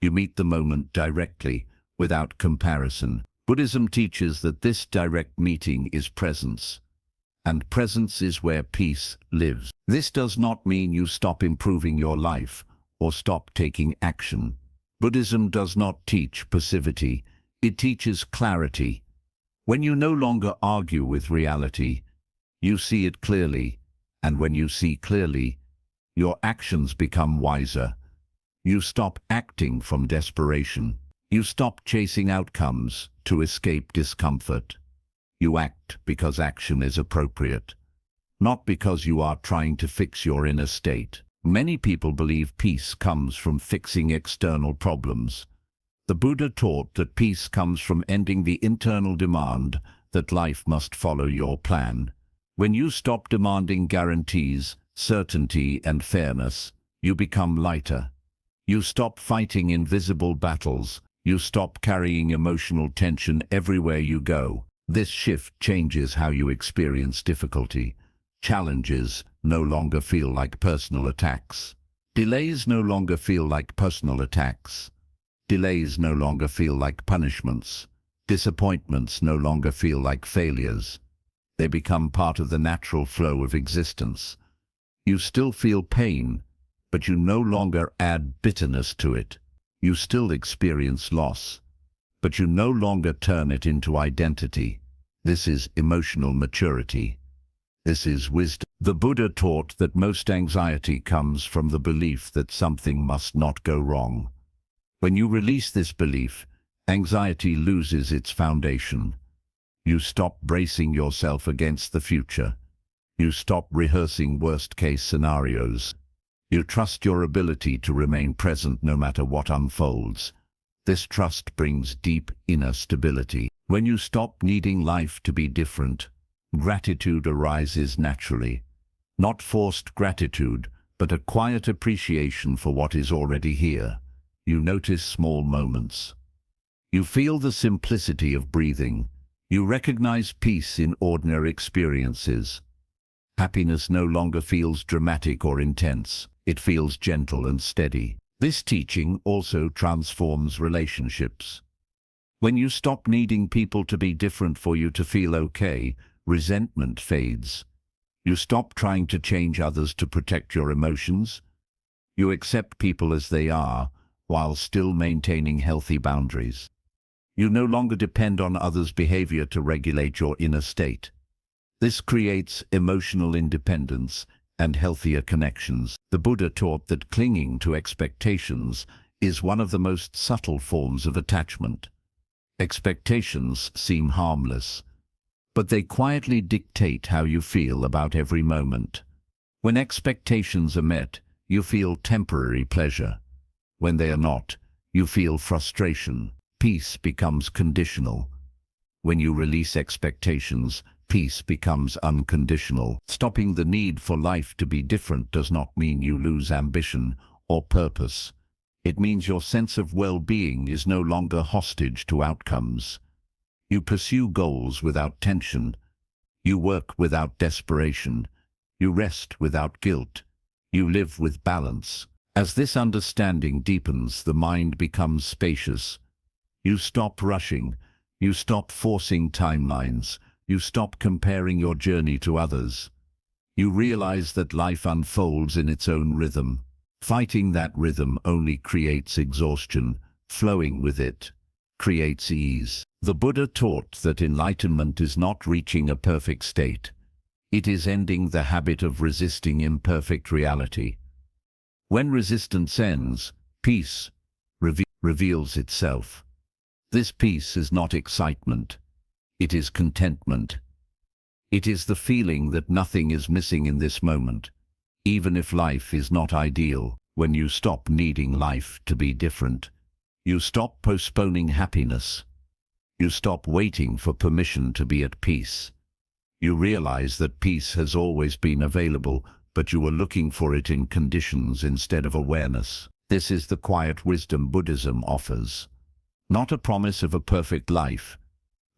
You meet the moment directly, without comparison. Buddhism teaches that this direct meeting is presence, and presence is where peace lives. This does not mean you stop improving your life or stop taking action. Buddhism does not teach passivity. It teaches clarity. When you no longer argue with reality, you see it clearly, and when you see clearly, your actions become wiser. You stop acting from desperation. You stop chasing outcomes to escape discomfort. You act because action is appropriate, not because you are trying to fix your inner state. Many people believe peace comes from fixing external problems. The Buddha taught that peace comes from ending the internal demand that life must follow your plan. When you stop demanding guarantees, certainty, and fairness, you become lighter. You stop fighting invisible battles. You stop carrying emotional tension everywhere you go. This shift changes how you experience difficulty. Challenges no longer feel like personal attacks. Delays no longer feel like personal attacks. Delays no longer feel like punishments. Disappointments no longer feel like failures. They become part of the natural flow of existence. You still feel pain, but you no longer add bitterness to it. You still experience loss, but you no longer turn it into identity. This is emotional maturity. This is wisdom. The Buddha taught that most anxiety comes from the belief that something must not go wrong. When you release this belief, anxiety loses its foundation. You stop bracing yourself against the future. You stop rehearsing worst-case scenarios. You trust your ability to remain present no matter what unfolds. This trust brings deep inner stability. When you stop needing life to be different, gratitude arises naturally. Not forced gratitude, but a quiet appreciation for what is already here. You notice small moments. You feel the simplicity of breathing. You recognize peace in ordinary experiences. Happiness no longer feels dramatic or intense. It feels gentle and steady. This teaching also transforms relationships. When you stop needing people to be different for you to feel okay, resentment fades. You stop trying to change others to protect your emotions. You accept people as they are, while still maintaining healthy boundaries. You no longer depend on others' behavior to regulate your inner state. This creates emotional independence and healthier connections. The Buddha taught that clinging to expectations is one of the most subtle forms of attachment. Expectations seem harmless, but they quietly dictate how you feel about every moment. When expectations are met, you feel temporary pleasure. When they are not, you feel frustration. peace becomes conditional. When you release expectations, peace becomes unconditional. Stopping the need for life to be different does not mean you lose ambition or purpose. It means your sense of well-being is no longer hostage to outcomes. You pursue goals without tension. You work without desperation. You rest without guilt. You live with balance. As this understanding deepens, the mind becomes spacious. You stop rushing. You stop forcing timelines. You stop comparing your journey to others. You realize that life unfolds in its own rhythm. Fighting that rhythm only creates exhaustion. Flowing with it creates ease. The Buddha taught that enlightenment is not reaching a perfect state. It is ending the habit of resisting imperfect reality. When resistance ends, peace reveals itself. This peace is not excitement. It is contentment. It is the feeling that nothing is missing in this moment, even if life is not ideal. When you stop needing life to be different, you stop postponing happiness. You stop waiting for permission to be at peace. You realize that peace has always been available, but you were looking for it in conditions instead of awareness. This is the quiet wisdom Buddhism offers. Not a promise of a perfect life,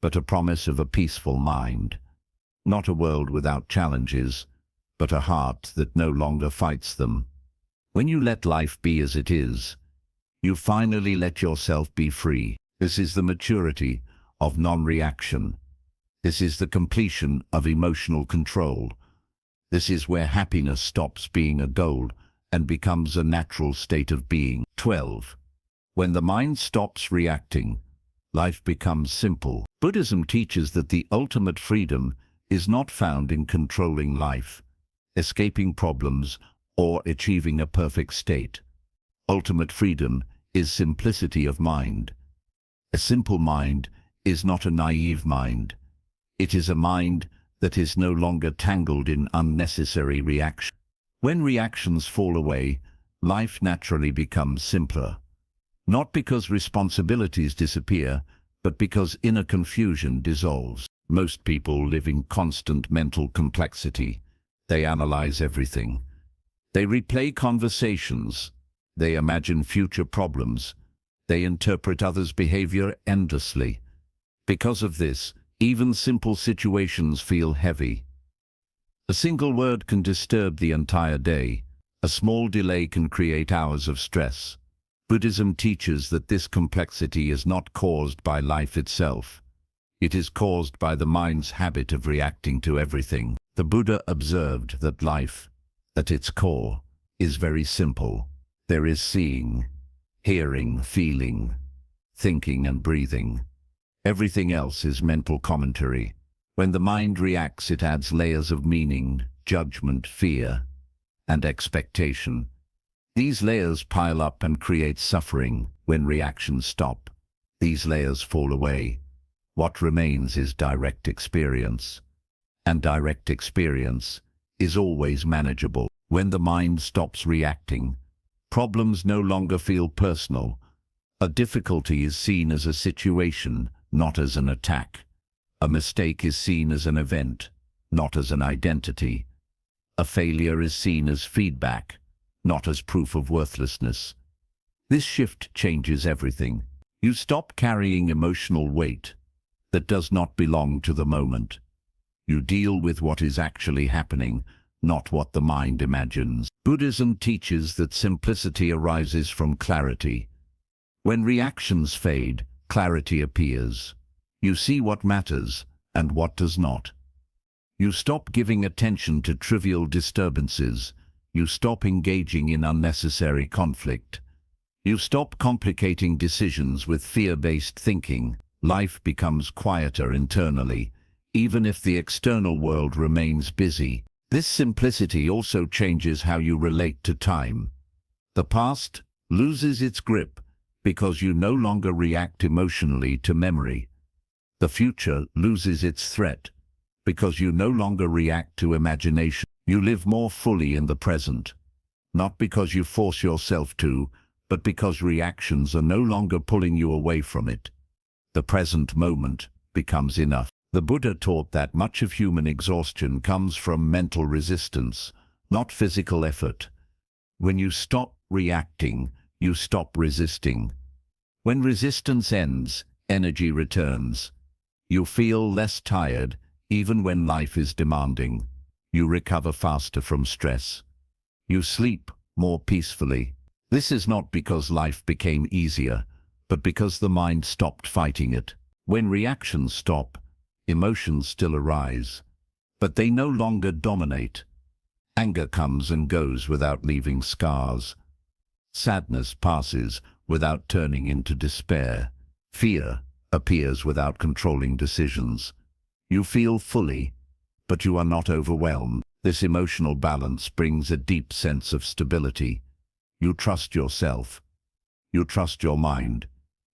but a promise of a peaceful mind. Not a world without challenges, but a heart that no longer fights them. When you let life be as it is, you finally let yourself be free. This is the maturity of non-reaction. This is the completion of emotional control. This is where happiness stops being a goal and becomes a natural state of being. 12. When the mind stops reacting, life becomes simple. Buddhism teaches that the ultimate freedom is not found in controlling life, escaping problems, or achieving a perfect state. Ultimate freedom is simplicity of mind. A simple mind is not a naive mind. It is a mind that is no longer tangled in unnecessary reaction. When reactions fall away, life naturally becomes simpler. Not because responsibilities disappear, but because inner confusion dissolves. Most people live in constant mental complexity. They analyze everything. They replay conversations. They imagine future problems. They interpret others' behavior endlessly. Because of this, even simple situations feel heavy. A single word can disturb the entire day. A small delay can create hours of stress. Buddhism teaches that this complexity is not caused by life itself. It is caused by the mind's habit of reacting to everything. The Buddha observed that life, at its core, is very simple. There is seeing, hearing, feeling, thinking, and breathing. Everything else is mental commentary. When the mind reacts, it adds layers of meaning, judgment, fear, and expectation. These layers pile up and create suffering. When reactions stop, these layers fall away. What remains is direct experience. And direct experience is always manageable. When the mind stops reacting, problems no longer feel personal. A difficulty is seen as a situation, not as an attack. A mistake is seen as an event, not as an identity. A failure is seen as feedback, not as proof of worthlessness. This shift changes everything. You stop carrying emotional weight that does not belong to the moment. You deal with what is actually happening, not what the mind imagines. Buddhism teaches that simplicity arises from clarity. When reactions fade, clarity appears. You see what matters and what does not. You stop giving attention to trivial disturbances. You stop engaging in unnecessary conflict. You stop complicating decisions with fear-based thinking. Life becomes quieter internally, even if the external world remains busy. This simplicity also changes how you relate to time. The past loses its grip because you no longer react emotionally to memory. The future loses its threat because you no longer react to imagination. You live more fully in the present, not because you force yourself to, but because reactions are no longer pulling you away from it. The present moment becomes enough. The Buddha taught that much of human exhaustion comes from mental resistance, not physical effort. When you stop reacting, you stop resisting. When resistance ends, energy returns. You feel less tired, even when life is demanding. You recover faster from stress. You sleep more peacefully. This is not because life became easier, but because the mind stopped fighting it. When reactions stop, emotions still arise, but they no longer dominate. Anger comes and goes without leaving scars. Sadness passes without turning into despair. Fear appears without controlling decisions. You feel fully, but you are not overwhelmed. This emotional balance brings a deep sense of stability. You trust yourself. You trust your mind.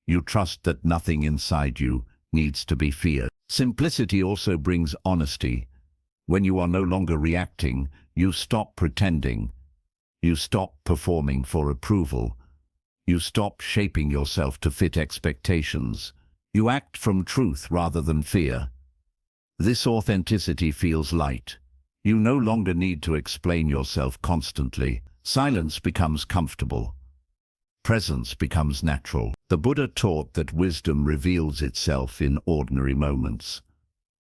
You trust that nothing inside you needs to be feared. Simplicity also brings honesty. When you are no longer reacting, you stop pretending. You stop performing for approval. You stop shaping yourself to fit expectations. You act from truth rather than fear. This authenticity feels light. You no longer need to explain yourself constantly. Silence becomes comfortable. Presence becomes natural. The Buddha taught that wisdom reveals itself in ordinary moments.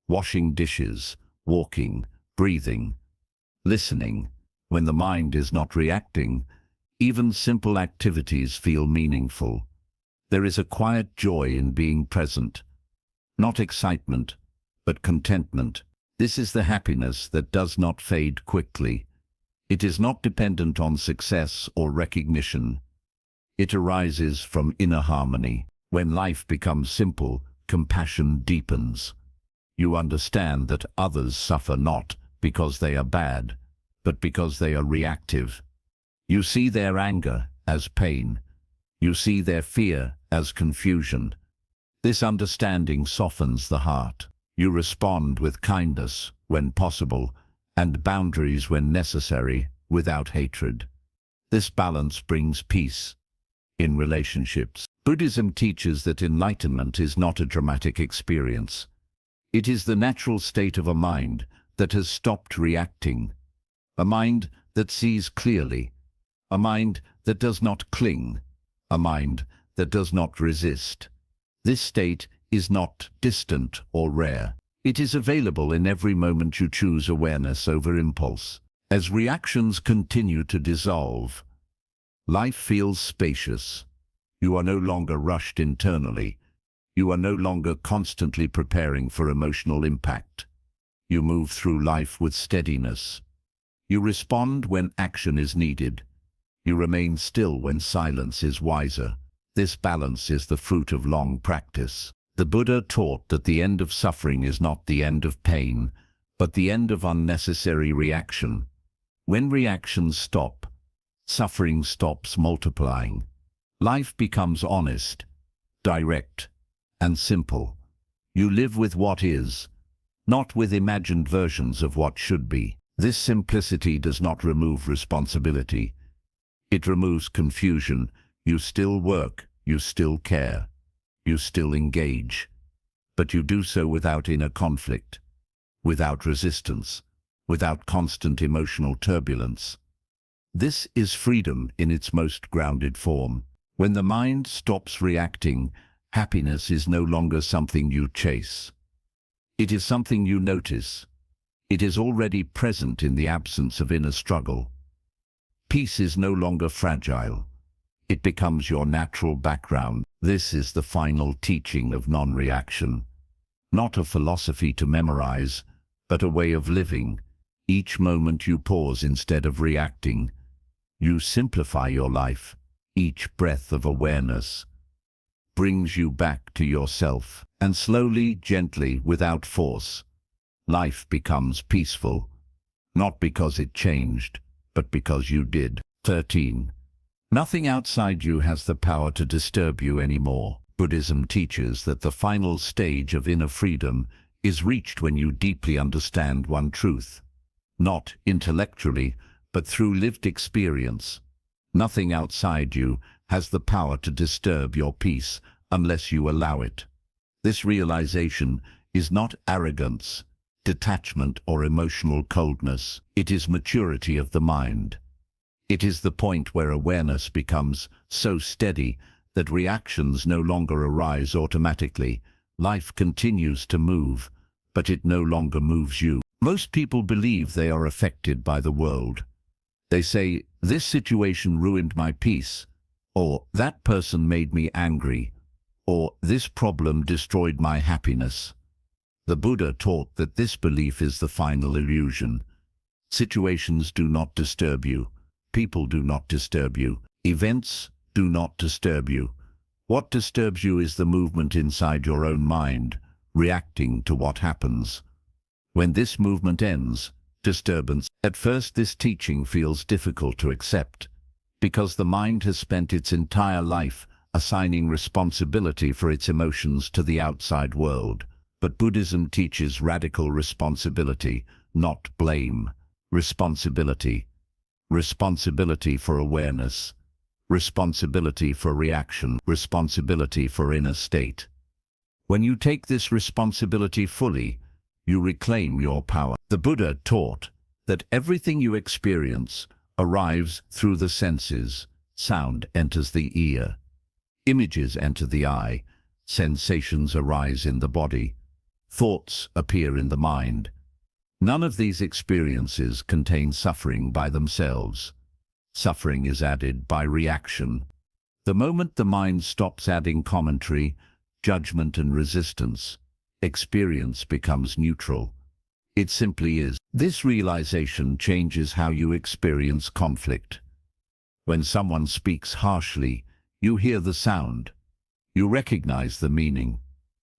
Washing dishes, walking, breathing, listening. When the mind is not reacting, even simple activities feel meaningful. There is a quiet joy in being present. Not excitement, but contentment. This is the happiness that does not fade quickly. It is not dependent on success or recognition. It arises from inner harmony. When life becomes simple, compassion deepens. You understand that others suffer not because they are bad, but because they are reactive. You see their anger as pain. You see their fear as confusion. This understanding softens the heart. You respond with kindness when possible and boundaries when necessary, without hatred. This balance brings peace in relationships. Buddhism teaches that enlightenment is not a dramatic experience. It is the natural state of a mind that has stopped reacting, a mind that sees clearly, a mind that does not cling, a mind that does not resist. This state is not distant or rare. It is available in every moment you choose awareness over impulse. As reactions continue to dissolve, life feels spacious. You are no longer rushed internally. You are no longer constantly preparing for emotional impact. You move through life with steadiness. You respond when action is needed. You remain still when silence is wiser. This balance is the fruit of long practice. The Buddha taught that the end of suffering is not the end of pain, but the end of unnecessary reaction. When reactions stop, suffering stops multiplying. Life becomes honest, direct, and simple. You live with what is, not with imagined versions of what should be. This simplicity does not remove responsibility. It removes confusion. You still work, you still care, you still engage, but you do so without inner conflict, without resistance, without constant emotional turbulence. This is freedom in its most grounded form. When the mind stops reacting, happiness is no longer something you chase. It is something you notice. It is already present in the absence of inner struggle. Peace is no longer fragile. It becomes your natural background. This is the final teaching of non-reaction. Not a philosophy to memorize, but a way of living. Each moment you pause instead of reacting, you simplify your life. Each breath of awareness brings you back to yourself. And slowly, gently, without force, life becomes peaceful. Not because it changed, but because you did. 13. Nothing outside you has the power to disturb you anymore. Buddhism teaches that the final stage of inner freedom is reached when you deeply understand one truth. Not intellectually, but through lived experience. Nothing outside you has the power to disturb your peace unless you allow it. This realization is not arrogance, detachment, or emotional coldness. It is maturity of the mind. It is the point where awareness becomes so steady that reactions no longer arise automatically. Life continues to move, but it no longer moves you. Most people believe they are affected by the world. They say, "This situation ruined my peace," or "That person made me angry," or "This problem destroyed my happiness." The Buddha taught that this belief is the final illusion. Situations do not disturb you. People do not disturb you. Events do not disturb you. What disturbs you is the movement inside your own mind, reacting to what happens. When this movement ends, disturbance. At first, this teaching feels difficult to accept, because the mind has spent its entire life assigning responsibility for its emotions to the outside world. But Buddhism teaches radical responsibility, not blame. Responsibility. Responsibility for awareness. Responsibility for reaction. Responsibility for inner state. When you take this responsibility fully, you reclaim your power. The Buddha taught that everything you experience arrives through the senses. Sound enters the ear. Images enter the eye. Sensations arise in the body. Thoughts appear in the mind. None of these experiences contain suffering by themselves. Suffering is added by reaction. The moment the mind stops adding commentary, judgment, and resistance, experience becomes neutral. It simply is. This realization changes how you experience conflict. When someone speaks harshly, you hear the sound. You recognize the meaning.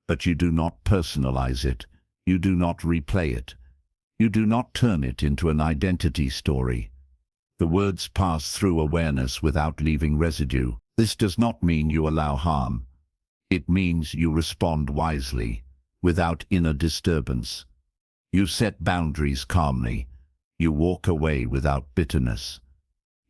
But you do not personalize it. You do not replay it. You do not turn it into an identity story. The words pass through awareness without leaving residue. This does not mean you allow harm. It means you respond wisely, without inner disturbance. You set boundaries calmly. You walk away without bitterness.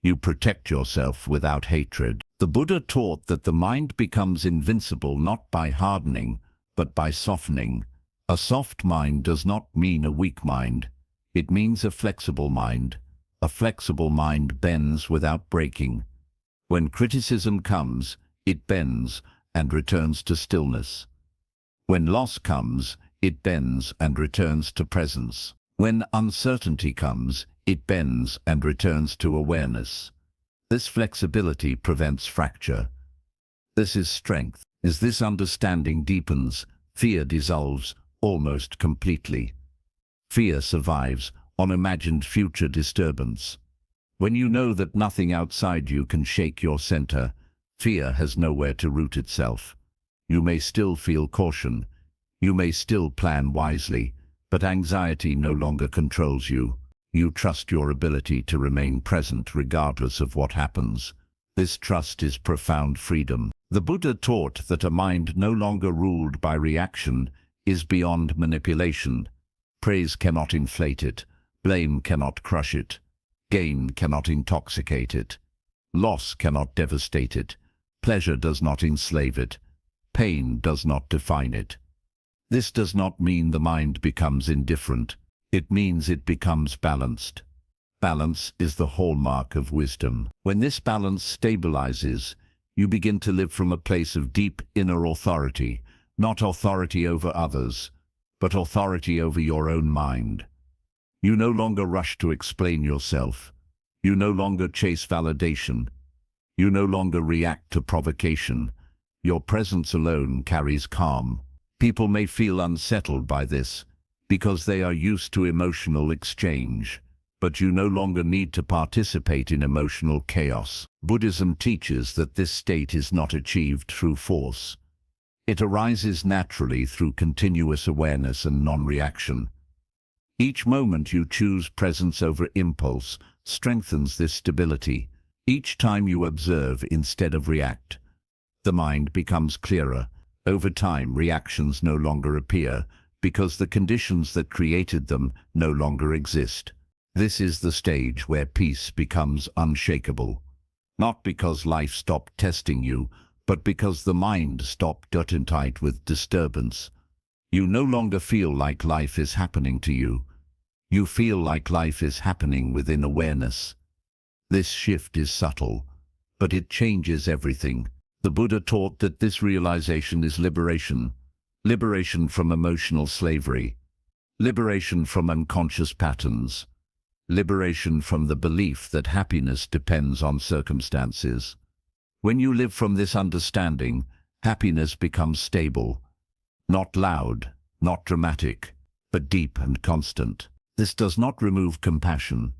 You protect yourself without hatred. The Buddha taught that the mind becomes invincible not by hardening, but by softening. A soft mind does not mean a weak mind. It means a flexible mind. A flexible mind bends without breaking. When criticism comes, it bends and returns to stillness. When loss comes, it bends and returns to presence. When uncertainty comes, it bends and returns to awareness. This flexibility prevents fracture. This is strength. As this understanding deepens, fear dissolves almost completely. Fear survives on imagined future disturbance. When you know that nothing outside you can shake your center, fear has nowhere to root itself. You may still feel caution. You may still plan wisely, but anxiety no longer controls you. You trust your ability to remain present regardless of what happens. This trust is profound freedom. The Buddha taught that a mind no longer ruled by reaction is beyond manipulation. Praise cannot inflate it. Blame cannot crush it. Gain cannot intoxicate it. Loss cannot devastate it. Pleasure does not enslave it. Pain does not define it. This does not mean the mind becomes indifferent. It means it becomes balanced. Balance is the hallmark of wisdom. When this balance stabilizes, you begin to live from a place of deep inner authority, not authority over others, but authority over your own mind. You no longer rush to explain yourself. You no longer chase validation. You no longer react to provocation. Your presence alone carries calm. People may feel unsettled by this because they are used to emotional exchange, but you no longer need to participate in emotional chaos. Buddhism teaches that this state is not achieved through force. It arises naturally through continuous awareness and non-reaction. Each moment you choose presence over impulse strengthens this stability. Each time you observe instead of react, the mind becomes clearer. Over time, reactions no longer appear because the conditions that created them no longer exist. This is the stage where peace becomes unshakable. Not because life stopped testing you, but because the mind stopped getting tight with disturbance. You no longer feel like life is happening to you. You feel like life is happening within awareness. This shift is subtle, but it changes everything. The Buddha taught that this realization is liberation. Liberation from emotional slavery. Liberation from unconscious patterns. Liberation from the belief that happiness depends on circumstances. When you live from this understanding, happiness becomes stable. Not loud, not dramatic, but deep and constant. This does not remove compassion.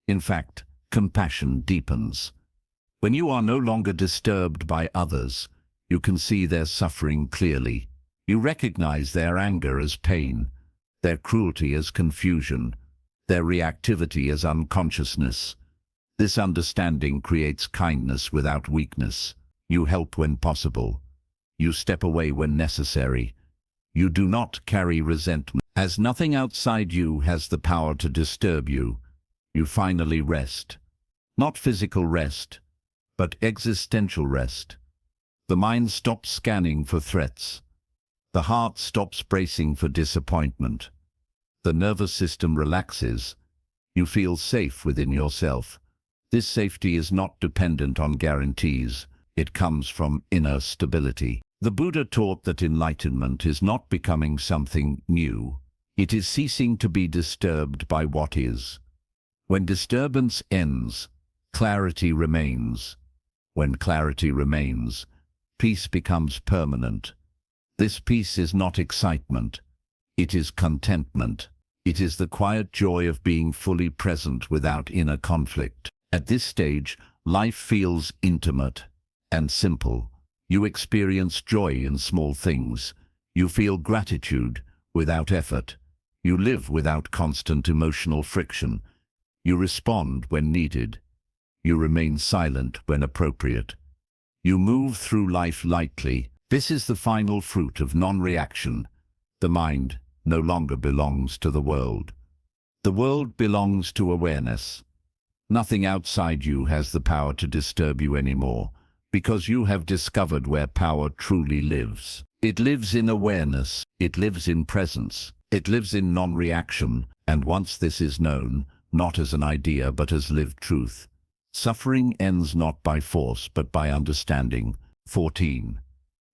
In fact, compassion deepens. When you are no longer disturbed by others, you can see their suffering clearly. You recognize their anger as pain, their cruelty as confusion, their reactivity as unconsciousness. This understanding creates kindness without weakness. You help when possible. You step away when necessary. You do not carry resentment. As nothing outside you has the power to disturb you, you finally rest. Not physical rest, but existential rest. The mind stops scanning for threats. The heart stops bracing for disappointment. The nervous system relaxes. You feel safe within yourself. This safety is not dependent on guarantees. It comes from inner stability. The Buddha taught that enlightenment is not becoming something new. It is ceasing to be disturbed by what is. When disturbance ends, clarity remains. When clarity remains, peace becomes permanent. This peace is not excitement. It is contentment. It is the quiet joy of being fully present without inner conflict. At this stage, life feels intimate and simple. You experience joy in small things. You feel gratitude without effort. You live without constant emotional friction. You respond when needed. You remain silent when appropriate. You move through life lightly. This is the final fruit of non-reaction. The mind no longer belongs to the world. The world belongs to awareness. Nothing outside you has the power to disturb you anymore, because you have discovered where power truly lives. It lives in awareness. It lives in presence. It lives in non-reaction, and once this is known, not as an idea but as lived truth, suffering ends not by force but by understanding. 14.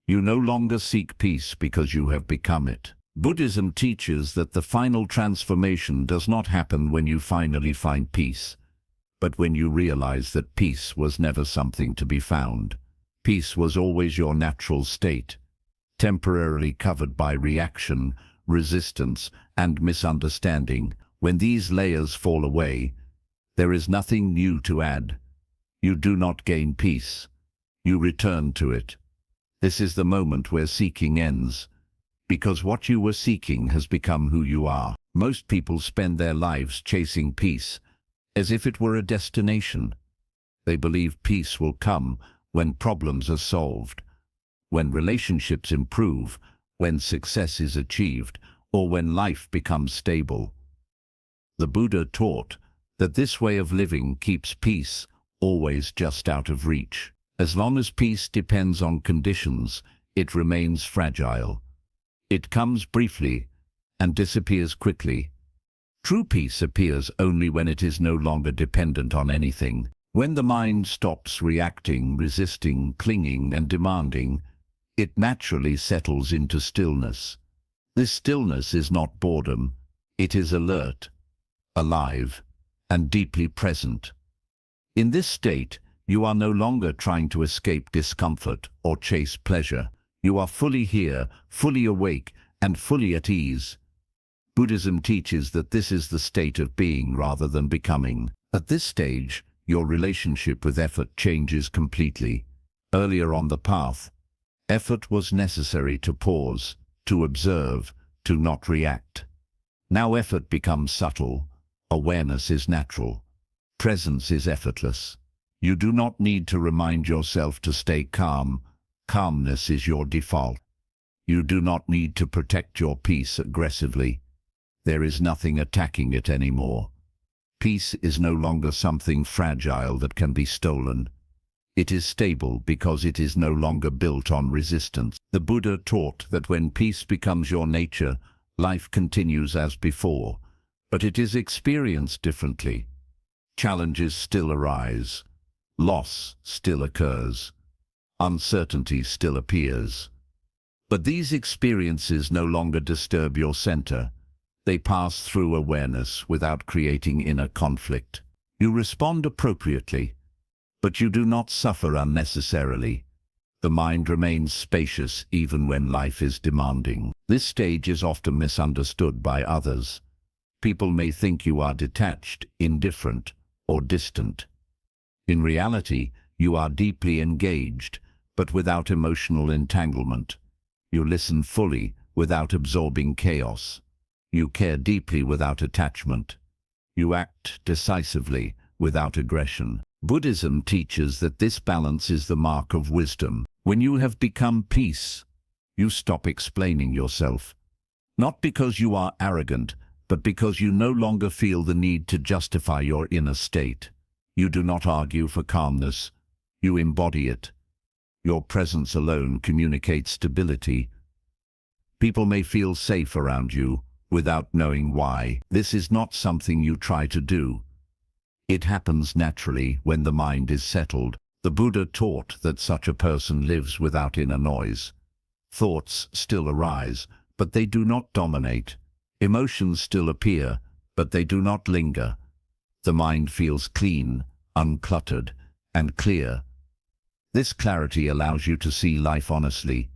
You no longer seek peace because you have become it. Buddhism teaches that the final transformation does not happen when you finally find peace, but when you realize that peace was never something to be found. Peace was always your natural state, temporarily covered by reaction, resistance, and misunderstanding. When these layers fall away, there is nothing new to add. You do not gain peace. You return to it. This is the moment where seeking ends, because what you were seeking has become who you are. Most people spend their lives chasing peace, as if it were a destination. They believe peace will come when problems are solved, when relationships improve, when success is achieved, or when life becomes stable. The Buddha taught that this way of living keeps peace always just out of reach. As long as peace depends on conditions, it remains fragile. It comes briefly and disappears quickly. True peace appears only when it is no longer dependent on anything. When the mind stops reacting, resisting, clinging, and demanding, it naturally settles into stillness. This stillness is not boredom. It is alert, alive, and deeply present. In this state, you are no longer trying to escape discomfort or chase pleasure. You are fully here, fully awake, and fully at ease. Buddhism teaches that this is the state of being rather than becoming. At this stage, your relationship with effort changes completely. Earlier on the path, effort was necessary to pause, to observe, to not react. Now effort becomes subtle. Awareness is natural. Presence is effortless. You do not need to remind yourself to stay calm. Calmness is your default. You do not need to protect your peace aggressively. There is nothing attacking it anymore. Peace is no longer something fragile that can be stolen. It is stable because it is no longer built on resistance. The Buddha taught that when peace becomes your nature, life continues as before, but it is experienced differently. Challenges still arise. Loss still occurs. Uncertainty still appears. But these experiences no longer disturb your center. They pass through awareness without creating inner conflict. You respond appropriately, but you do not suffer unnecessarily. The mind remains spacious even when life is demanding. This stage is often misunderstood by others. People may think you are detached, indifferent, or distant. In reality, you are deeply engaged, but without emotional entanglement. You listen fully without absorbing chaos. You care deeply without attachment. You act decisively without aggression. Buddhism teaches that this balance is the mark of wisdom. When you have become peace, you stop explaining yourself. Not because you are arrogant, but because you no longer feel the need to justify your inner state. You do not argue for calmness. You embody it. Your presence alone communicates stability. People may feel safe around you without knowing why. This is not something you try to do. It happens naturally when the mind is settled. The Buddha taught that such a person lives without inner noise. Thoughts still arise, but they do not dominate. Emotions still appear, but they do not linger. The mind feels clean, uncluttered, and clear. This clarity allows you to see life honestly.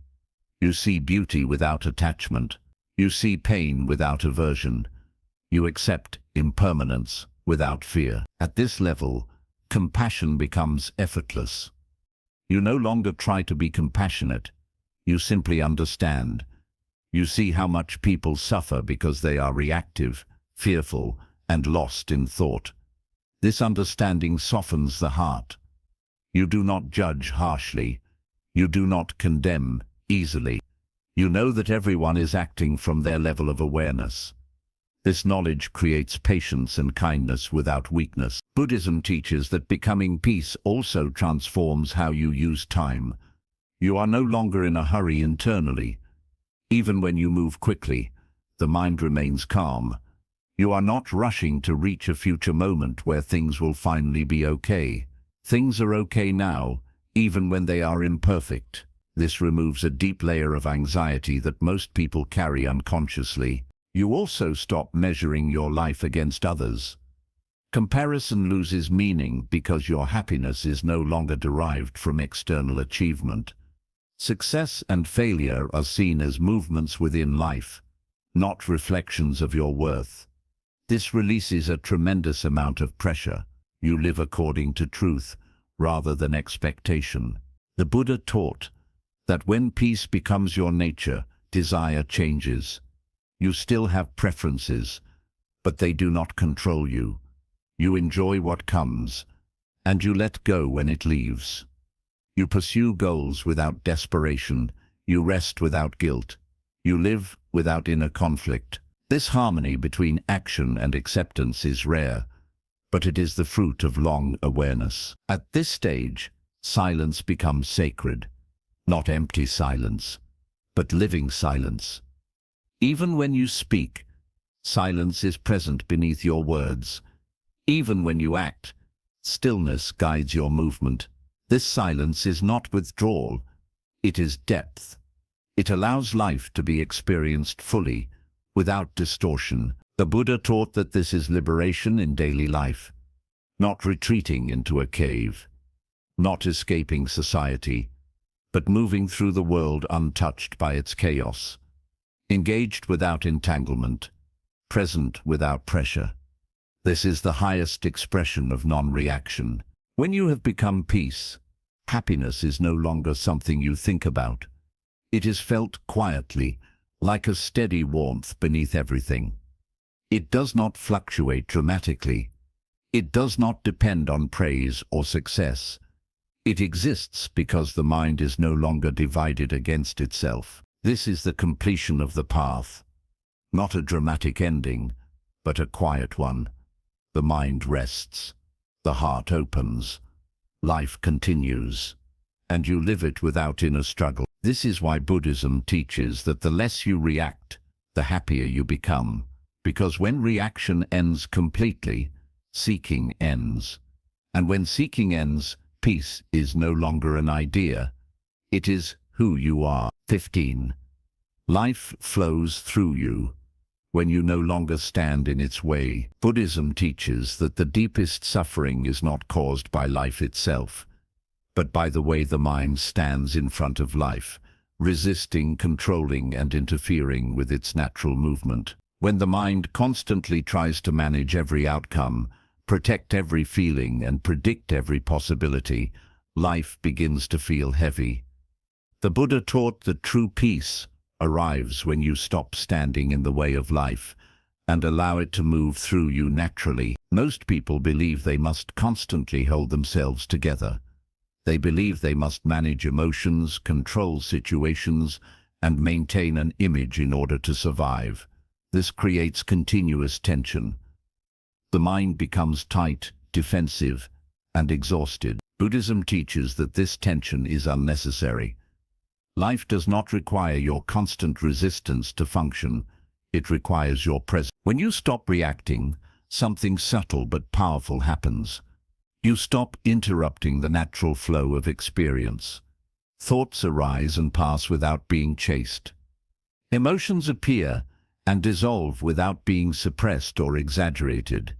You see beauty without attachment. You see pain without aversion. You accept impermanence without fear. At this level, compassion becomes effortless. You no longer try to be compassionate. You simply understand. You see how much people suffer because they are reactive, fearful, and lost in thought. This understanding softens the heart. You do not judge harshly. You do not condemn easily. You know that everyone is acting from their level of awareness. This knowledge creates patience and kindness without weakness. Buddhism teaches that becoming peace also transforms how you use time. You are no longer in a hurry internally. Even when you move quickly, the mind remains calm. You are not rushing to reach a future moment where things will finally be okay. Things are okay now, even when they are imperfect. This removes a deep layer of anxiety that most people carry unconsciously. You also stop measuring your life against others. Comparison loses meaning because your happiness is no longer derived from external achievement. Success and failure are seen as movements within life, not reflections of your worth. This releases a tremendous amount of pressure. You live according to truth rather than expectation. The Buddha taught that when peace becomes your nature, desire changes. You still have preferences, but they do not control you. You enjoy what comes, and you let go when it leaves. You pursue goals without desperation. You rest without guilt. You live without inner conflict. This harmony between action and acceptance is rare, but it is the fruit of long awareness. At this stage, silence becomes sacred. Not empty silence, but living silence. Even when you speak, silence is present beneath your words. Even when you act, stillness guides your movement. This silence is not withdrawal, it is depth. It allows life to be experienced fully, without distortion. The Buddha taught that this is liberation in daily life, not retreating into a cave, not escaping society, but moving through the world untouched by its chaos, engaged without entanglement, present without pressure. This is the highest expression of non-reaction. When you have become peace, happiness is no longer something you think about. It is felt quietly, like a steady warmth beneath everything. It does not fluctuate dramatically. It does not depend on praise or success. It exists because the mind is no longer divided against itself. This is the completion of the path. Not a dramatic ending, but a quiet one. The mind rests. The heart opens. life continues, and you live it without inner struggle. This is why Buddhism teaches that the less you react, the happier you become, because when reaction ends completely, seeking ends. And when seeking ends, peace is no longer an idea. It is who you are. 15. Life flows through you when you no longer stand in its way. Buddhism teaches that the deepest suffering is not caused by life itself, but by the way the mind stands in front of life, resisting, controlling, and interfering with its natural movement. When the mind constantly tries to manage every outcome, protect every feeling, and predict every possibility, life begins to feel heavy. The Buddha taught that true peace arrives when you stop standing in the way of life and allow it to move through you naturally. Most people believe they must constantly hold themselves together. They believe they must manage emotions, control situations, and maintain an image in order to survive. This creates continuous tension. The mind becomes tight, defensive, and exhausted. Buddhism teaches that this tension is unnecessary. Life does not require your constant resistance to function. It requires your presence. When you stop reacting, something subtle but powerful happens. You stop interrupting the natural flow of experience. Thoughts arise and pass without being chased. Emotions appear and dissolve without being suppressed or exaggerated.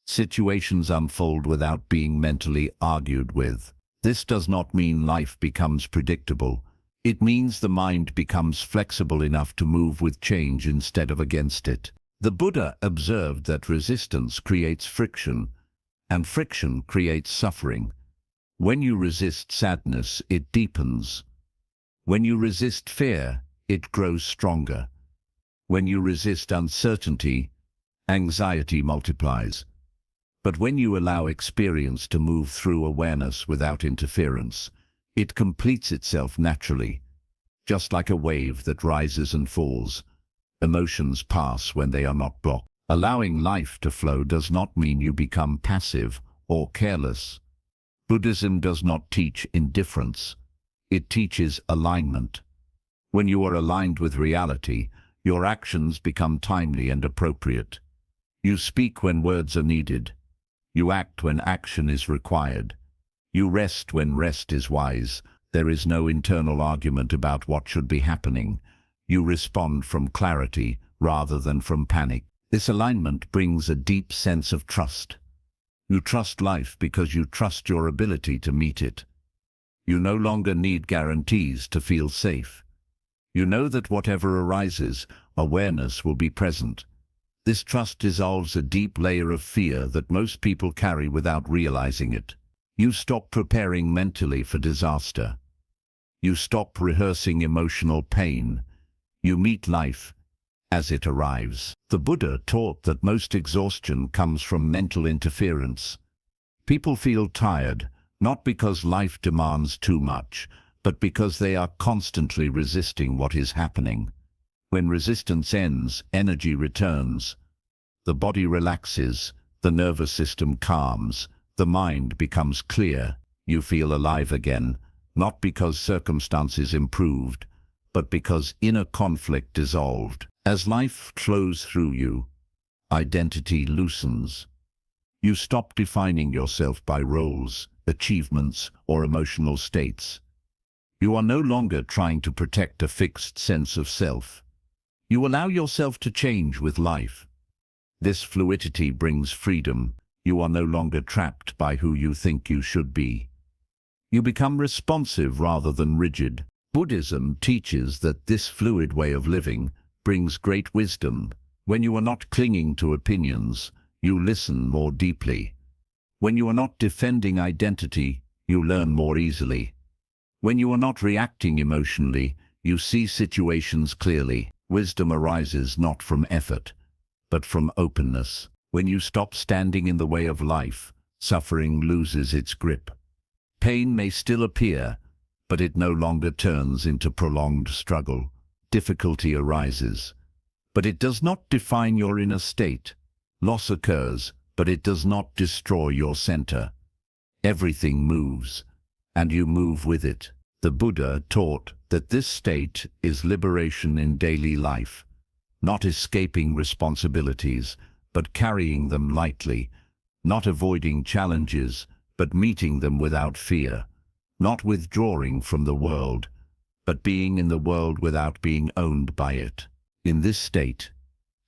Situations unfold without being mentally argued with. This does not mean life becomes predictable. It means the mind becomes flexible enough to move with change instead of against it. The Buddha observed that resistance creates friction, and friction creates suffering. When you resist sadness, it deepens. When you resist fear, it grows stronger. When you resist uncertainty, anxiety multiplies. But when you allow experience to move through awareness without interference, it completes itself naturally. Just like a wave that rises and falls, emotions pass when they are not blocked. Allowing life to flow does not mean you become passive or careless. Buddhism does not teach indifference. It teaches alignment. When you are aligned with reality, your actions become timely and appropriate. You speak when words are needed. You act when action is required. You rest when rest is wise. There is no internal argument about what should be happening. You respond from clarity rather than from panic. This alignment brings a deep sense of trust. You trust life because you trust your ability to meet it. You no longer need guarantees to feel safe. You know that whatever arises, awareness will be present. This trust dissolves a deep layer of fear that most people carry without realizing it. You stop preparing mentally for disaster. You stop rehearsing emotional pain. You meet life as it arrives. The Buddha taught that most exhaustion comes from mental interference. People feel tired, not because life demands too much, but because they are constantly resisting what is happening. When resistance ends, energy returns. The body relaxes, the nervous system calms, the mind becomes clear. You feel alive again, not because circumstances improved, but because inner conflict dissolved. As life flows through you, identity loosens. You stop defining yourself by roles, achievements, or emotional states. You are no longer trying to protect a fixed sense of self. You allow yourself to change with life. This fluidity brings freedom. You are no longer trapped by who you think you should be. You become responsive rather than rigid. Buddhism teaches that this fluid way of living brings great wisdom. When you are not clinging to opinions, you listen more deeply. When you are not defending identity, you learn more easily. When you are not reacting emotionally, you see situations clearly. Wisdom arises not from effort, but from openness. When you stop standing in the way of life, suffering loses its grip. Pain may still appear, but it no longer turns into prolonged struggle. Difficulty arises, but it does not define your inner state. Loss occurs, but it does not destroy your center. Everything moves, and you move with it. The Buddha taught that this state is liberation in daily life, not escaping responsibilities, but carrying them lightly, not avoiding challenges, but meeting them without fear, not withdrawing from the world, but being in the world without being owned by it. In this state,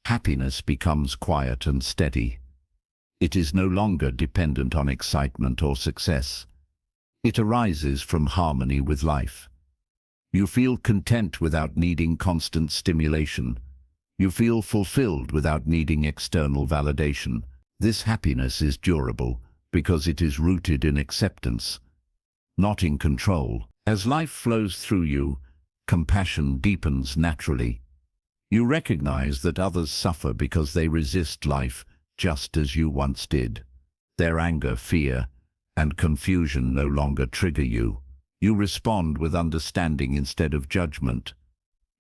happiness becomes quiet and steady. It is no longer dependent on excitement or success. It arises from harmony with life. You feel content without needing constant stimulation. You feel fulfilled without needing external validation. This happiness is durable because it is rooted in acceptance, not in control. As life flows through you, compassion deepens naturally. You recognize that others suffer because they resist life just as you once did. Their anger, fear, and confusion no longer trigger you. You respond with understanding instead of judgment.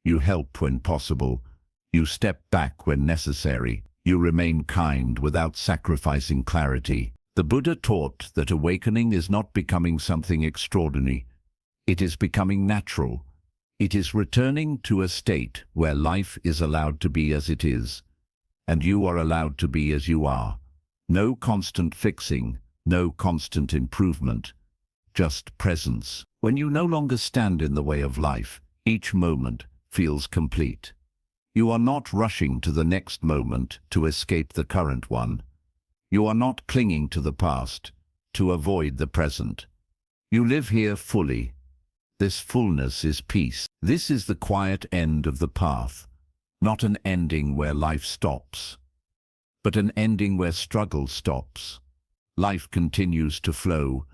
You help when possible. You step back when necessary. You remain kind without sacrificing clarity. The Buddha taught that awakening is not becoming something extraordinary. It is becoming natural. It is returning to a state where life is allowed to be as it is, and you are allowed to be as you are. No constant fixing, no constant improvement, just presence. When you no longer stand in the way of life, each moment feels complete. You are not rushing to the next moment to escape the current one. You are not clinging to the past to avoid the present. You live here fully. This fullness is peace. This is the quiet end of the path, not an ending where life stops, but an ending where struggle stops. Life continues to flow,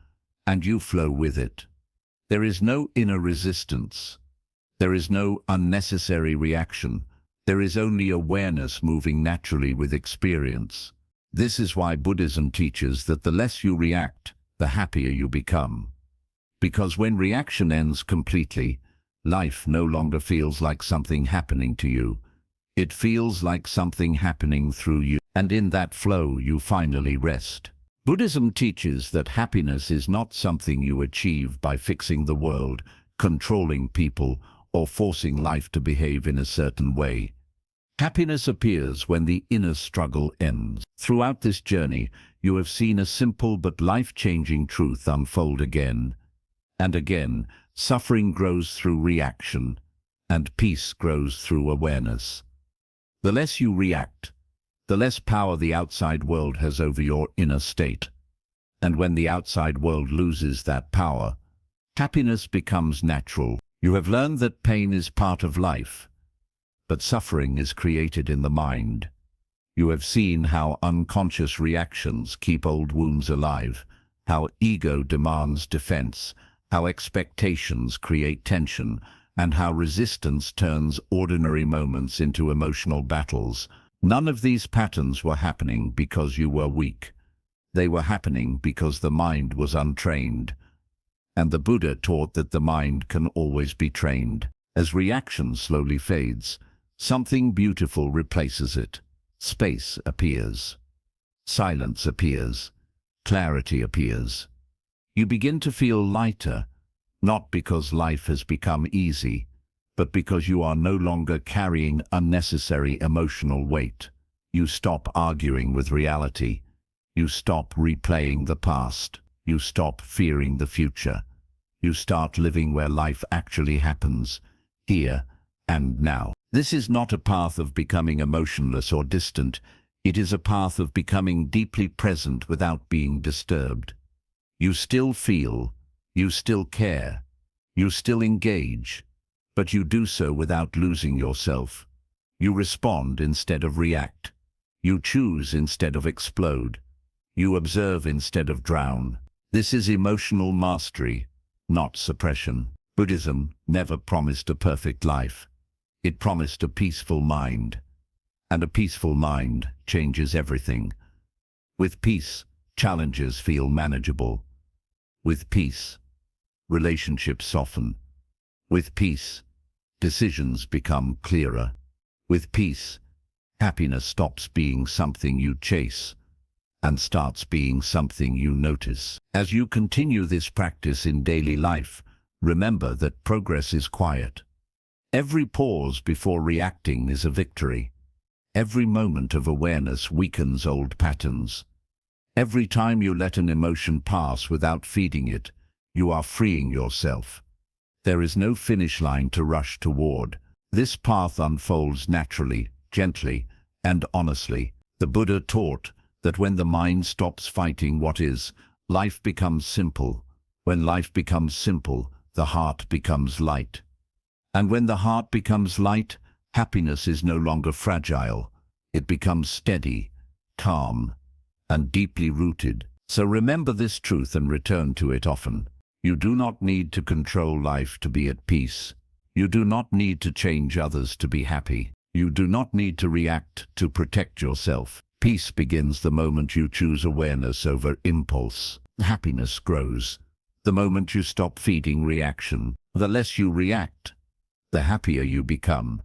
and you flow with it. There is no inner resistance. There is no unnecessary reaction. There is only awareness moving naturally with experience. This is why Buddhism teaches that the less you react, the happier you become. Because when reaction ends completely, life no longer feels like something happening to you. It feels like something happening through you, and in that flow you finally rest. Buddhism teaches that happiness is not something you achieve by fixing the world, controlling people, or forcing life to behave in a certain way. Happiness appears when the inner struggle ends. Throughout this journey, you have seen a simple but life-changing truth unfold again and again. Suffering grows through reaction, and peace grows through awareness. The less you react, the less power the outside world has over your inner state. And when the outside world loses that power, happiness becomes natural. You have learned that pain is part of life, but suffering is created in the mind. You have seen how unconscious reactions keep old wounds alive, how ego demands defense, how expectations create tension, and how resistance turns ordinary moments into emotional battles. None of these patterns were happening because you were weak. They were happening because the mind was untrained. And the Buddha taught that the mind can always be trained. As reaction slowly fades, something beautiful replaces it. Space appears. Silence appears. Clarity appears. You begin to feel lighter, not because life has become easy, but because you are no longer carrying unnecessary emotional weight. You stop arguing with reality. You stop replaying the past. You stop fearing the future. You start living where life actually happens, here and now. This is not a path of becoming emotionless or distant. It is a path of becoming deeply present without being disturbed. You still feel, you still care, you still engage, but you do so without losing yourself. You respond instead of react. You choose instead of explode. You observe instead of drown. This is emotional mastery, not suppression. Buddhism never promised a perfect life. It promised a peaceful mind. And a peaceful mind changes everything. With peace, challenges feel manageable. With peace, relationships soften. With peace, decisions become clearer. With peace, happiness stops being something you chase and starts being something you notice. As you continue this practice in daily life, remember that progress is quiet. Every pause before reacting is a victory. Every moment of awareness weakens old patterns. Every time you let an emotion pass without feeding it, you are freeing yourself. There is no finish line to rush toward. This path unfolds naturally, gently, and honestly. The Buddha taught that when the mind stops fighting what is, life becomes simple. When life becomes simple, the heart becomes light. And when the heart becomes light, happiness is no longer fragile. It becomes steady, calm, and deeply rooted. So remember this truth and return to it often. You do not need to control life to be at peace. You do not need to change others to be happy. You do not need to react to protect yourself. Peace begins the moment you choose awareness over impulse. Happiness grows the moment you stop feeding reaction. The less you react, the happier you become.